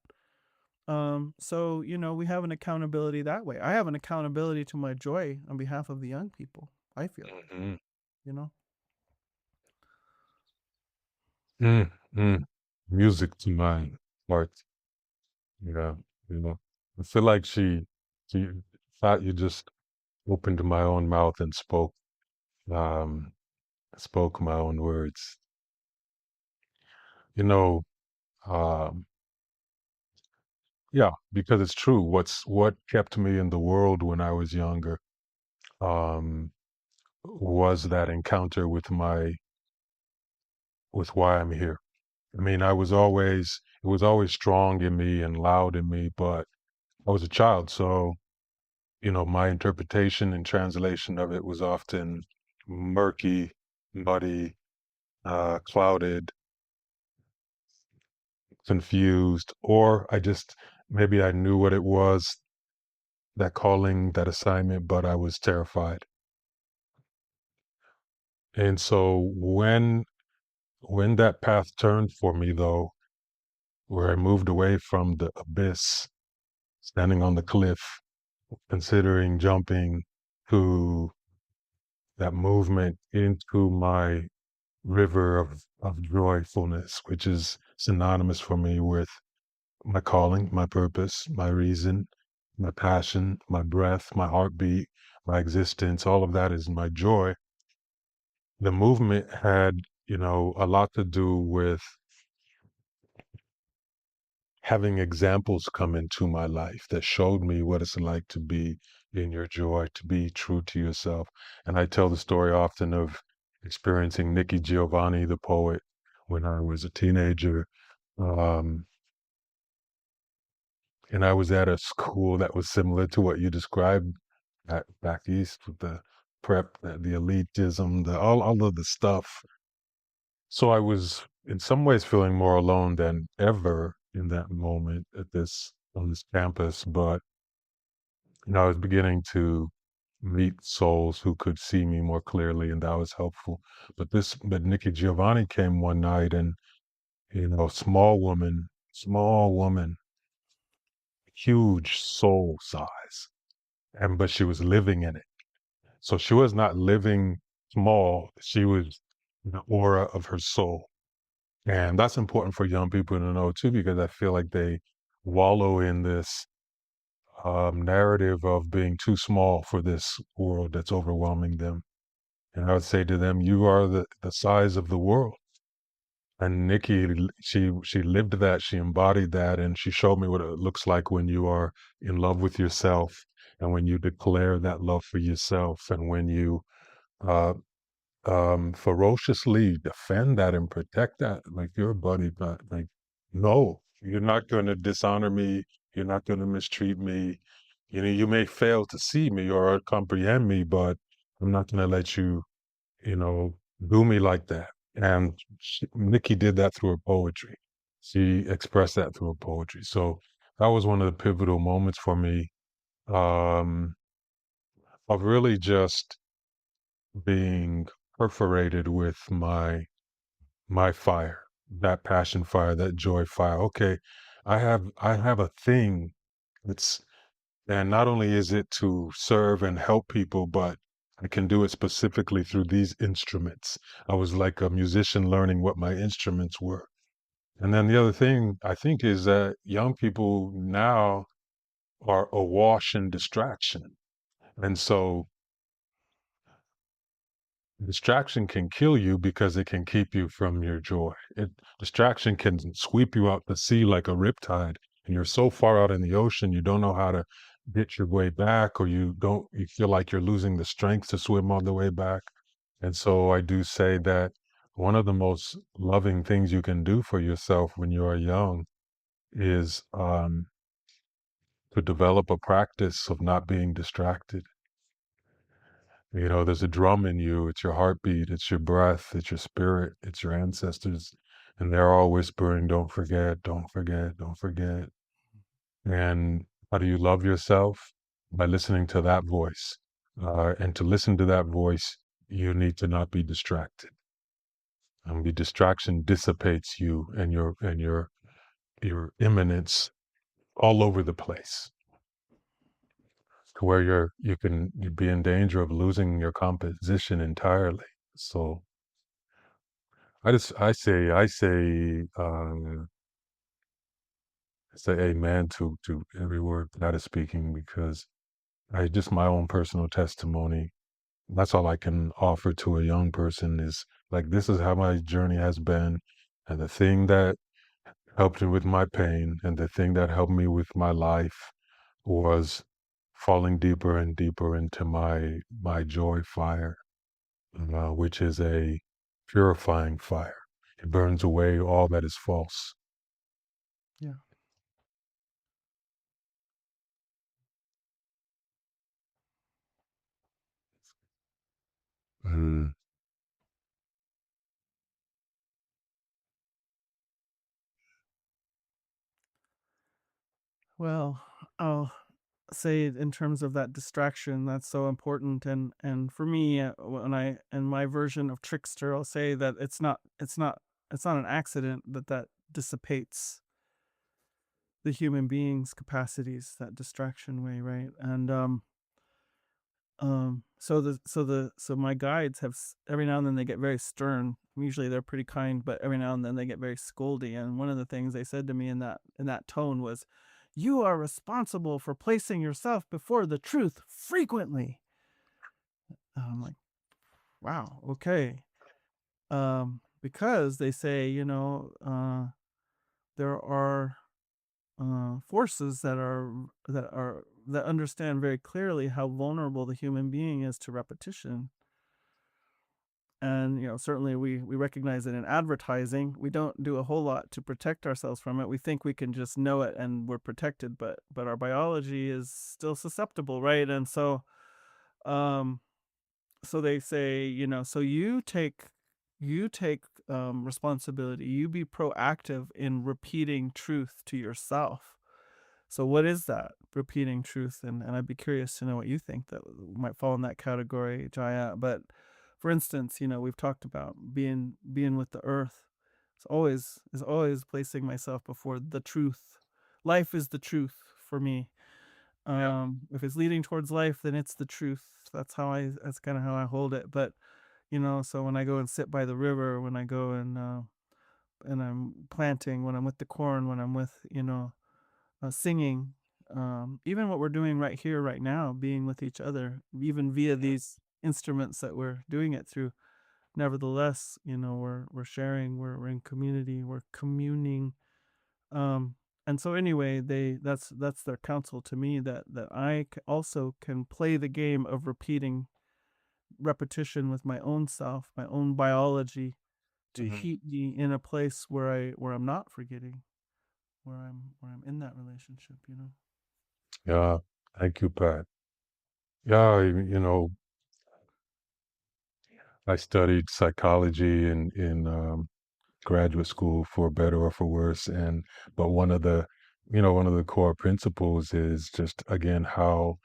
So we have an accountability that way. I have an accountability to my joy on behalf of the young people, I feel, Mhm. you know. Mm. Mm. Music to my heart. Yeah. You know, I feel like she thought you just opened my own mouth and um, spoke my own words. You know, um, yeah, because it's true. What kept me in the world when I was younger, um, was that encounter with why I'm here. I mean, it was always strong in me and loud in me, but I was a child, so my interpretation and translation of it was often murky, muddy, clouded, confused, or maybe I knew what it was, that calling, that assignment, but I was terrified. And so when that path turned for me, though, where I moved away from the abyss, standing on the cliff, considering jumping to that movement into my river of joyfulness, which is synonymous for me with my calling, my purpose, my reason, my passion, my breath, my heartbeat, my existence, all of that is my joy. The movement had, a lot to do with having examples come into my life that showed me what it's like to be in your joy, to be true to yourself. And I tell the story often of experiencing Nikki Giovanni, the poet, when I was a teenager. Um, and I was at a school that was similar to what you described back east with the prep, the elitism, all of the stuff. So I was in some ways feeling more alone than ever in that moment on this campus. But I was beginning to meet souls who could see me more clearly, and that was helpful. But Nikki Giovanni came one night, and small woman, huge soul size, but she was living in it. So she was not living small; she was the aura of her soul. And that's important for young people to know too, because I feel like they wallow in this narrative of being too small for this world that's overwhelming them. And I would say to them, you are the size of the world. And Nikki, she lived that, she embodied that, and she showed me what it looks like when you are in love with yourself, and when you declare that love for yourself, and when you uh, ferociously defend that and protect that like your buddy, but like, no, you're not going to dishonor me. You're not going to mistreat me. You may fail to see me or comprehend me, but I'm not going to let you, you know, do me like that. And Nikki did that through her poetry. She expressed that through her poetry. So that was one of the pivotal moments for me, um, of really just being perforated with my fire, that passion fire, that joy fire. Okay, I have a thing that's, and not only is it to serve and help people, but I can do it specifically through these instruments. I was like a musician learning what my instruments were. And then the other thing I think is that young people now are awash in distraction. And so distraction can kill you because it can keep you from your joy. Distraction can sweep you out to sea like a riptide, and you're so far out in the ocean you don't know how to get your way back, or you feel like you're losing the strength to swim all the way back. And so I do say that one of the most loving things you can do for yourself when you are young is to develop a practice of not being distracted. There's a drum in you. It's your heartbeat. It's your breath. It's your spirit. It's your ancestors. And they're all whispering, don't forget, don't forget, don't forget. And how do you love yourself? By listening to that voice. And to listen to that voice, you need to not be distracted. The distraction dissipates you and your immanence all over the place, to where you'd be in danger of losing your composition entirely. So I say amen to every word that is speaking, because I just, my own personal testimony. That's all I can offer to a young person is like, this is how my journey has been. And the thing that helped me with my pain, and the thing that helped me with my life, was falling deeper and deeper into my joy fire, which is a purifying fire. It burns away all that is false. Yeah. Mm. Well, I'll say in terms of that distraction, that's so important. And for me, when I in my version of trickster, I'll say that it's not an accident that dissipates the human being's capacities, that distraction way, right? And So my guides have every now and then they get very stern. Usually they're pretty kind, but every now and then they get very scoldy. And one of the things they said to me in that tone was, "You are responsible for placing yourself before the truth frequently." I'm like, wow, okay. Because they say, there are forces that understand very clearly how vulnerable the human being is to repetition. And certainly we recognize it in advertising. We don't do a whole lot to protect ourselves from it. We think we can just know it and we're protected, but our biology is still susceptible, right? And so so they say, so you take responsibility. You be proactive in repeating truth to yourself. So what is that repeating truth? And I'd be curious to know what you think that might fall in that category, Jaiya. But for instance, we've talked about being with the earth. Is always placing myself before the truth. Life is the truth for me. If it's leading towards life, then it's the truth. That's kind of how I hold it. But so when I go and sit by the river, when I go and I'm planting, when I'm with the corn, when I'm with singing, even what we're doing right here, right now, being with each other, even via these instruments that we're doing it through. Nevertheless, we're sharing, we're in community, we're communing. And so anyway, that's their counsel to me, that I also can play the game of repetition with my own self, my own biology, to keep me in a place where I'm not forgetting, where I'm in that relationship. Yeah. Thank you, Pat. Yeah, I studied psychology in graduate school, for better or for worse, but one of the core principles is just, again, how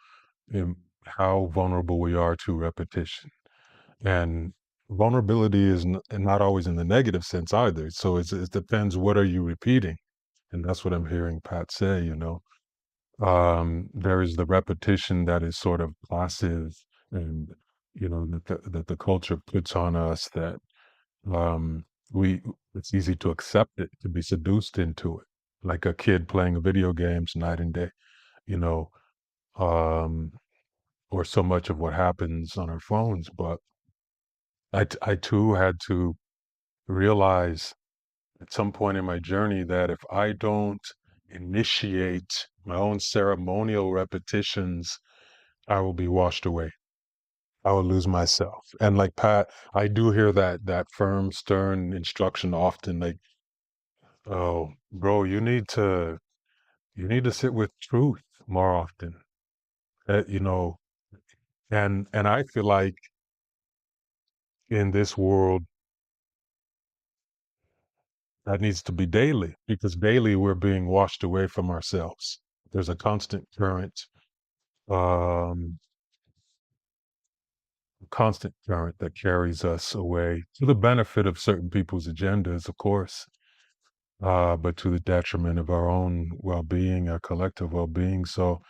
vulnerable we are to repetition. And vulnerability is not always in the negative sense either. So it depends, what are you repeating? And that's what I'm hearing Pat say. There is the repetition that is sort of passive, and that the culture puts on us, that um, it's easy to accept it, to be seduced into it, like a kid playing video games night and day, you know, um, or so much of what happens on our phones. But I too had to realize at some point in my journey that if I don't initiate my own ceremonial repetitions, I will be washed away. I will lose myself. And like Pat, I do hear that firm, stern instruction often, like, "Oh, bro, you need to sit with truth more often." Uh, you know, and I feel like in this world that needs to be daily, because daily we're being washed away from ourselves. There's a um, constant current that carries us away to the benefit of certain people's agendas, of course, but to the detriment of our own well-being, our collective well-being. So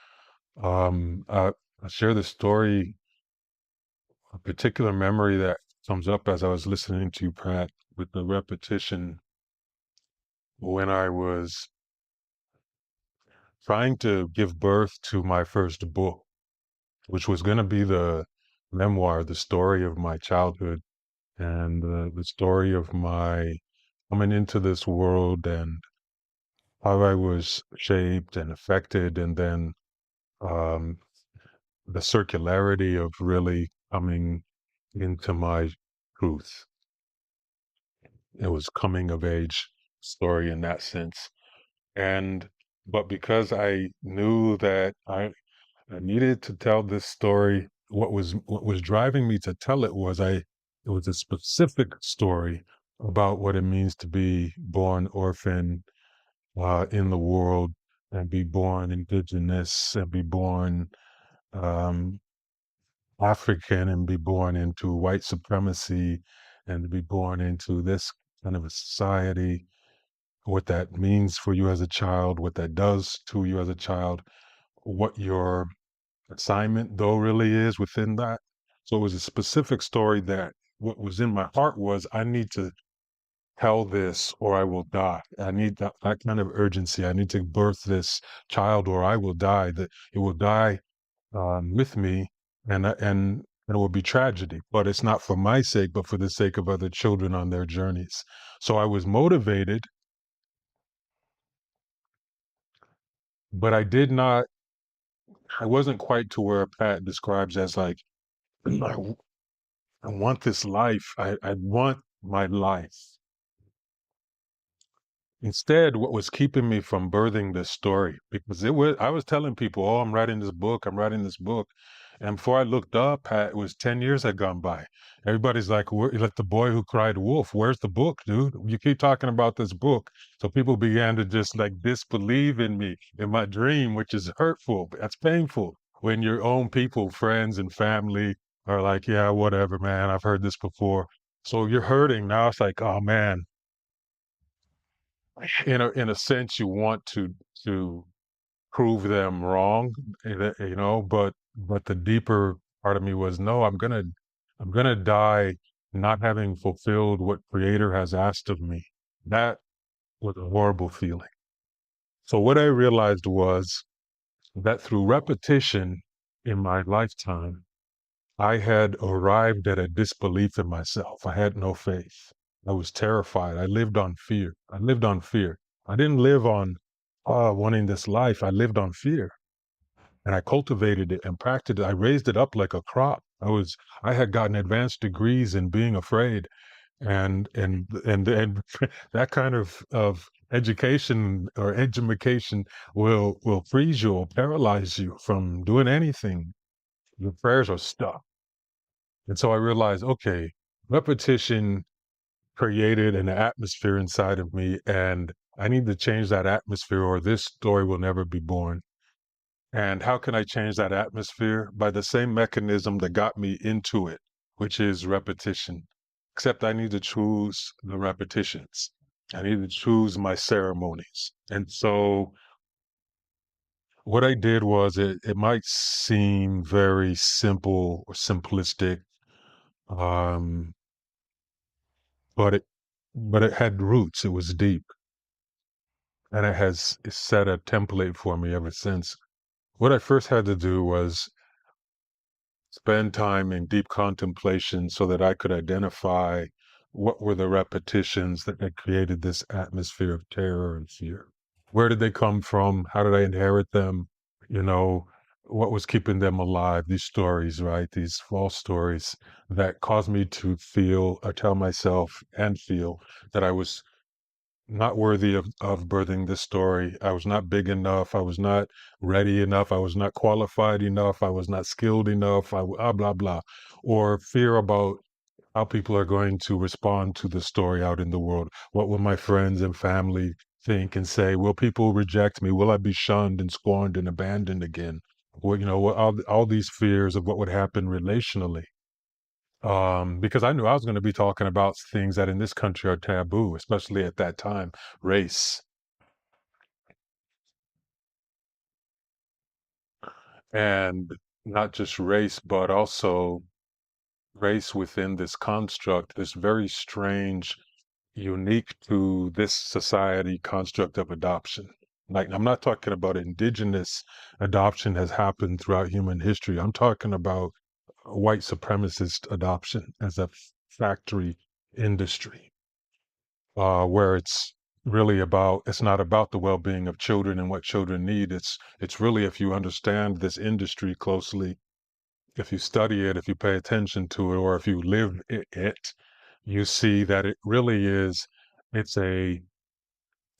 I share this story, a particular memory that comes up as I was listening to you, Pat, with the repetition, when I was trying to give birth to my first book, which was going to be the memoir, the story of my childhood, and the story of my coming into this world, and how I was shaped and affected, and then um, the circularity of really coming into my truth. It was coming of age story in that sense. And but because I knew that I needed to tell this story, what was driving me to tell it was a specific story about what it means to be born orphan in the world, and be born indigenous, and be born um, African, and be born into white supremacy, and to be born into this kind of a society, what that means for you as a child, what that does to you as a child, what your assignment though really is within that. So it was a specific story that what was in my heart was I need to tell this or I will die. I need that kind of urgency. I need to birth this child or I will die. That it will die with me, and it will be tragedy. But it's not for my sake, but for the sake of other children on their journeys. So I was motivated, but I did not. I wasn't quite to where Pat describes as like I, I want this life. I want my life. Instead, what was keeping me from birthing this story, because I was telling people, oh, I'm writing this book, I'm writing this book. And before I looked up, it was 10 years had gone by. Everybody's like, like the boy who cried wolf, where's the book, dude? You keep talking about this book. So people began to just like disbelieve in me, in my dream, which is hurtful. That's painful when your own people, friends and family are like, yeah, whatever, man, I've heard this before. So you're hurting. Now it's like, oh man, in a sense you want to prove them wrong, but the deeper part of me was, no, I'm gonna die not having fulfilled what creator has asked of me. That was a horrible feeling. So what I realized was that through repetition in my lifetime, I had arrived at a disbelief in myself. I had no faith. I was terrified. I lived on fear. I lived on fear. I didn't live on wanting this life. I lived on fear. And I cultivated it and practiced it. I raised it up like a crop. I had gotten advanced degrees in being afraid. And that kind of education or education will freeze you or paralyze you from doing anything. Your prayers are stuck. And so I realized, okay, repetition created an atmosphere inside of me, and I need to change that atmosphere, or this story will never be born. And how can I change that atmosphere? By the same mechanism that got me into it, which is repetition. Except I need to choose the repetitions. I need to choose my ceremonies. And so what I did was, it might seem very simple or simplistic, um, but it had roots. It was deep, and it has set a template for me ever since. What I first had to do was spend time in deep contemplation so that I could identify what were the repetitions that had created this atmosphere of terror and fear. Where did they come from? How did I inherit them? You know, what was keeping them alive? These stories, right? These false stories that caused me to feel or tell myself and feel that I was not worthy of birthing this story. I was not big enough. I was not ready enough. I was not qualified enough. I was not skilled enough. Blah, blah, blah. Or fear about how people are going to respond to the story out in the world. What will my friends and family think and say? Will people reject me? Will I be shunned and scorned and abandoned again? Well, all these fears of what would happen relationally. Because I knew I was going to be talking about things that in this country are taboo, especially at that time, race. And not just race, but also race within this construct, this very strange, unique to this society construct of adoption. Like, I'm not talking about indigenous adoption has happened throughout human history. I'm talking about white supremacist adoption as a factory industry, where it's not about the well-being of children and what children need. It's really, if you understand this industry closely, if you study it, if you pay attention to it, or if you live it, you see that it really is, it's a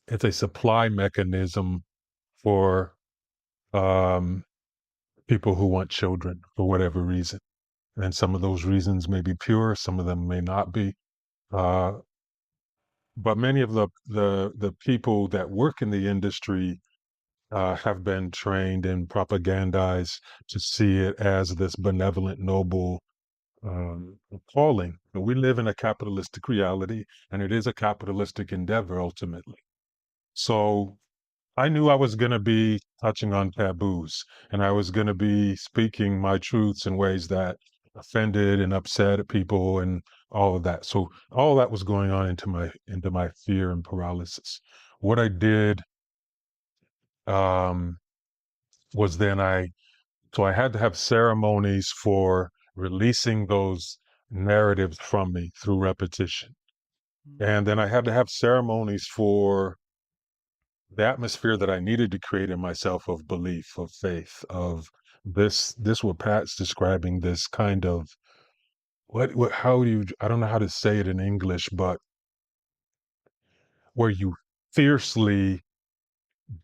it's a supply mechanism for um, people who want children for whatever reason. And some of those reasons may be pure, some of them may not be. Uh, but many of the people that work in the industry have been trained and propagandized to see it as this benevolent, noble calling. But we live in a capitalistic reality, and it is a capitalistic endeavor ultimately. So I knew I was going to be touching on taboos, and I was going to be speaking my truths in ways that offended and upset people and all of that. So all that was going on into my fear and paralysis. What I did um, was then I had to have ceremonies for releasing those narratives from me through repetition. And then I had to have ceremonies for the atmosphere that I needed to create in myself of belief, of faith, of this what Pat's describing, this kind of how do you, I don't know how to say it in English, but where you fiercely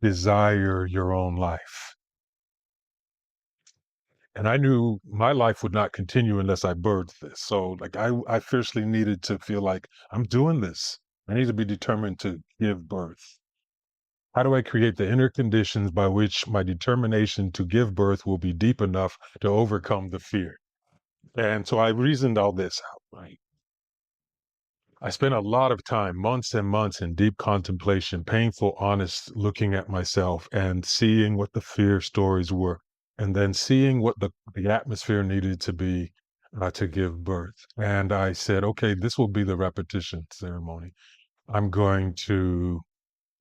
desire your own life. And I knew my life would not continue unless I birthed this. So like I fiercely needed to feel like I'm doing this. I need to be determined to give birth. How do I create the inner conditions by which my determination to give birth will be deep enough to overcome the fear? And so I reasoned all this out, right? I spent a lot of time, months and months, in deep contemplation, painful, honest looking at myself and seeing what the fear stories were, and then seeing what the atmosphere needed to be to give birth. And I said, okay, this will be the repetition ceremony. I'm going to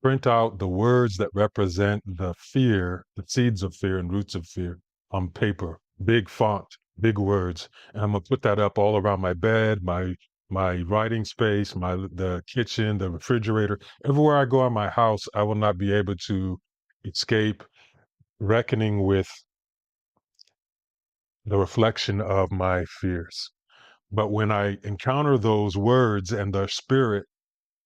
print out the words that represent the fear, the seeds of fear and roots of fear on paper, big font, big words. And I'm gonna put that up all around my bed, my writing space, the kitchen, the refrigerator. Everywhere I go in my house, I will not be able to escape reckoning with the reflection of my fears. But when I encounter those words and their spirit,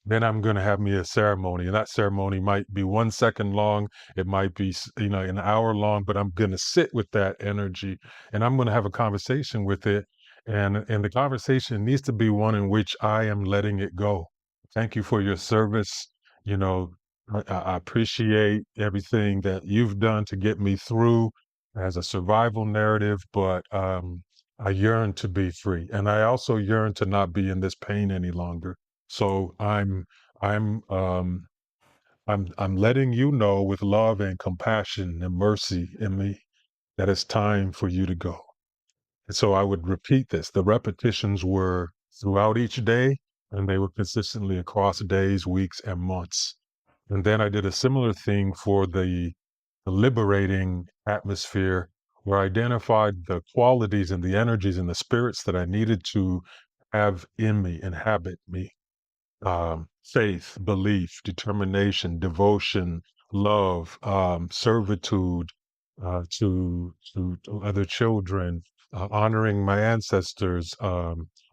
then I'm going to have me a ceremony, and that ceremony might be 1 second long. It might be, an hour long, but I'm going to sit with that energy and I'm going to have a conversation with it. And the conversation needs to be one in which I am letting it go. Thank you for your service. You know, I appreciate everything that you've done to get me through as a survival narrative, but I yearn to be free. And I also yearn to not be in this pain any longer. So I'm um I'm letting you know with love and compassion and mercy in me that it's time for you to go. And so I would repeat this. The repetitions were throughout each day, and they were consistently across days, weeks, and months. And then I did a similar thing for the liberating atmosphere where I identified the qualities and the energies and the spirits that I needed to have in me, inhabit me. Faith, belief, determination, devotion, love, servitude to other children, honoring my ancestors,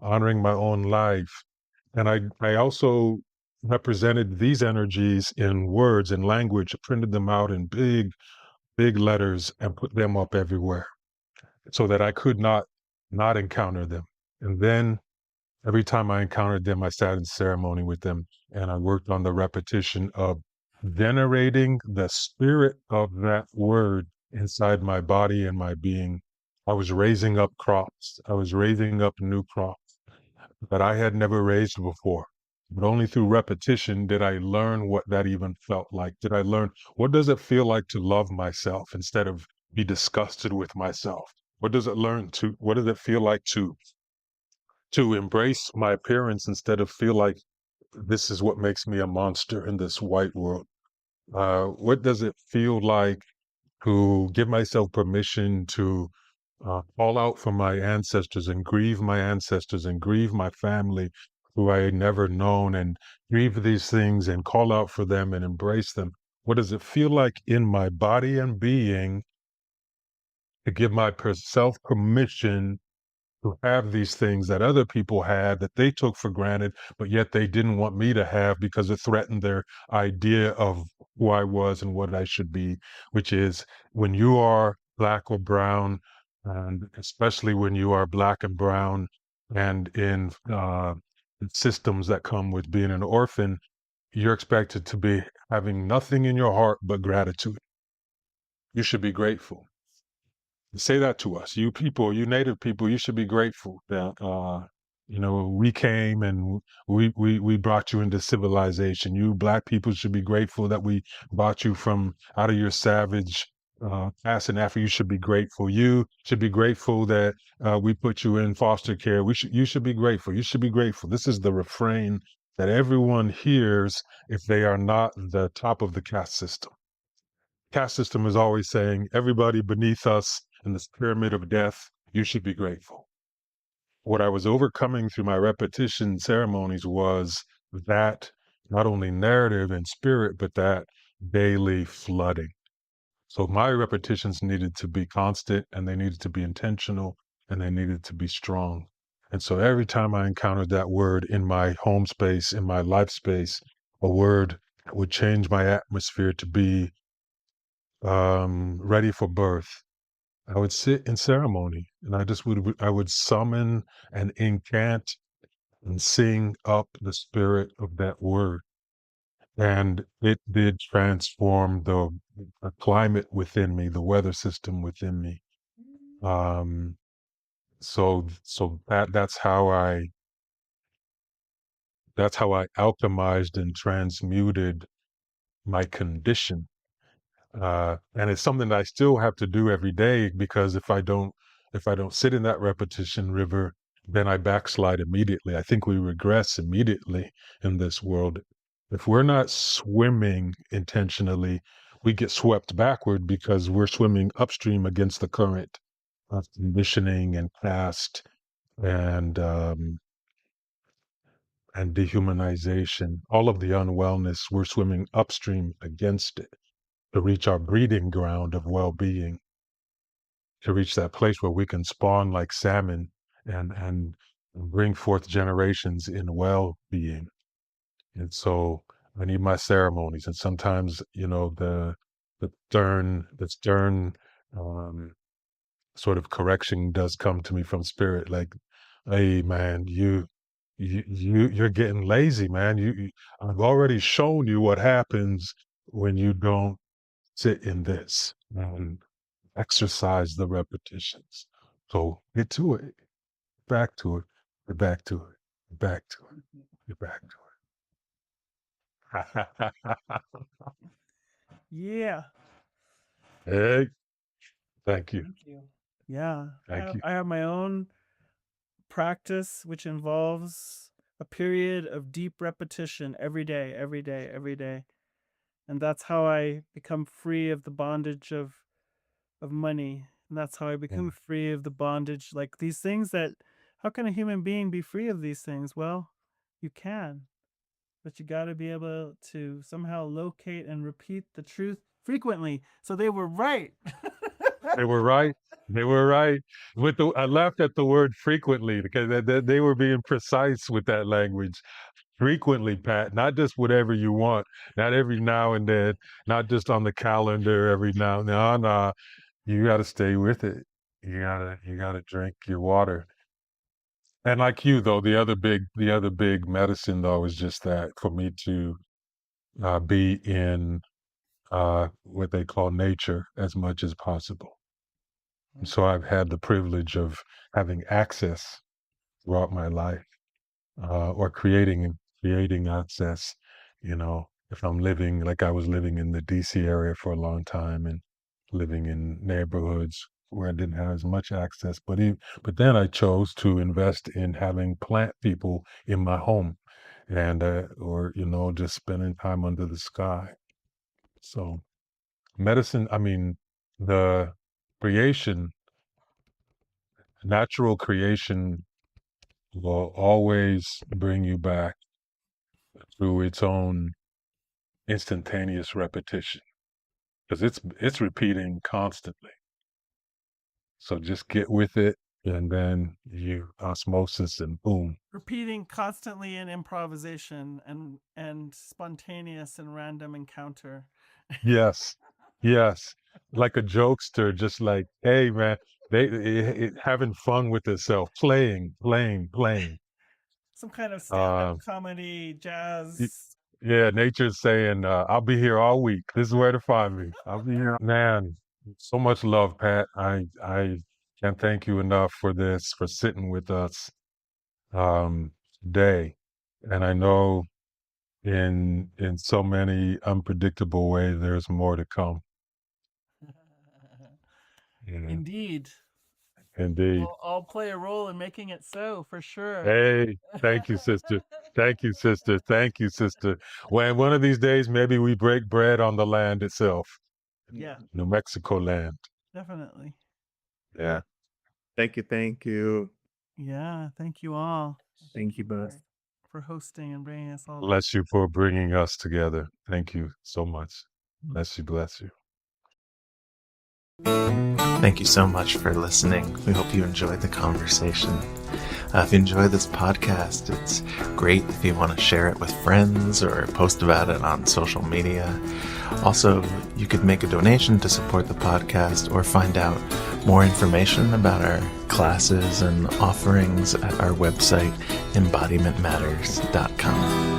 honoring my own life. And I also represented these energies in words and language, printed them out in big letters and put them up everywhere so that I could not encounter them. And then every time I encountered them, I sat in ceremony with them and I worked on the repetition of venerating the spirit of that word inside my body and my being. I was raising up crops. I was raising up new crops that I had never raised before. But only through repetition did I learn what that even felt like. Did I learn what does it feel like to love myself instead of be disgusted with myself? What does it feel like to embrace my appearance instead of feel like this is what makes me a monster in this white world? What does it feel like to give myself permission to call out for my ancestors and grieve my ancestors and grieve my family who I had never known and grieve these things and call out for them and embrace them? What does it feel like in my body and being to give myself permission to have these things that other people had that they took for granted, but yet they didn't want me to have because it threatened their idea of who I was and what I should be, which is when you are Black or brown, and especially when you are Black and brown and in systems that come with being an orphan, you're expected to be having nothing in your heart but gratitude. You should be grateful. Say that to us. You people, you native people, you should be grateful that we came and we brought you into civilization. You Black people should be grateful that we brought you from out of your savage past and after. You should be grateful. You should be grateful that we put you in foster care. You should be grateful. You should be grateful. This is the refrain that everyone hears if they are not the top of the caste system. Caste system is always saying, everybody beneath us in this pyramid of death, you should be grateful. What I was overcoming through my repetition ceremonies was that not only narrative and spirit, but that daily flooding. So my repetitions needed to be constant, and they needed to be intentional, and they needed to be strong. And so every time I encountered that word in my home space, in my life space, a word would change my atmosphere to be ready for birth. I would sit in ceremony, and I would summon and incant and sing up the spirit of that word. And it did transform the climate within me, the weather system within me. So that's how I alchemized and transmuted my condition. And it's something that I still have to do every day, because if I don't sit in that repetition river, then I backslide immediately. I think we regress immediately in this world. If we're not swimming intentionally, we get swept backward because we're swimming upstream against the current of conditioning and past and dehumanization. All of the unwellness, we're swimming upstream against it to reach our breeding ground of well-being, to reach that place where we can spawn like salmon and bring forth generations in well-being. And so I need my ceremonies. And sometimes, the stern sort of correction does come to me from spirit, like, hey man, you're getting lazy, man. I've already shown you what happens when you don't sit in this and exercise the repetitions. So get to it, back to it, get back to it, get back to it, get back to it. Yeah. Hey, thank you. Thank you. Yeah. Thank you. I have my own practice, which involves a period of deep repetition every day, every day, every day. And that's how I become free of the bondage of money. And that's how I become free of the bondage, like these things that, how can a human being be free of these things? Well, you can, but you got to be able to somehow locate and repeat the truth frequently. So they were right. They were right. They were right. I laughed at the word frequently because they were being precise with that language. Frequently, Pat, not just whatever you want, not every now and then, not just on the calendar every now and then. No, you got to stay with it. You gotta drink your water. And like you though, the other big medicine though is just that, for me to be in what they call nature as much as possible. So I've had the privilege of having access throughout my life, or creating access. If I'm living, like I was living in the DC area for a long time and living in neighborhoods where I didn't have as much access, but then I chose to invest in having plant people in my home, and or just spending time under the sky. So medicine, I mean, the creation, natural creation will always bring you back through its own instantaneous repetition, because it's repeating constantly. So just get with it, and then you osmosis and boom. Repeating constantly in improvisation and spontaneous and random encounter. Yes, yes, like a jokester, just like, hey man, having fun with itself, playing. Some kind of stand-up comedy, jazz. Yeah, nature's saying, I'll be here all week. This is where to find me. I'll be here. Man, so much love, Pat. I can't thank you enough for this, for sitting with us. day, and I know in so many unpredictable ways there's more to come. Yeah, Indeed. indeed. I'll play a role in making it so, for sure. Hey, thank you, sister. Thank you, sister. Thank you, sister. When one of these days, maybe we break bread on the land itself, Yeah, New Mexico land. definitely. Yeah. Thank you. Yeah, thank you all Thank you both. for hosting and bringing us all. Bless you for bringing us together. Thank you so much. Bless you. Bless you. Thank you so much for listening. We hope you enjoyed the conversation. If you enjoy this podcast, it's great if you want to share it with friends or post about it on social media. Also, you could make a donation to support the podcast or find out more information about our classes and offerings at our website, embodimentmatters.com.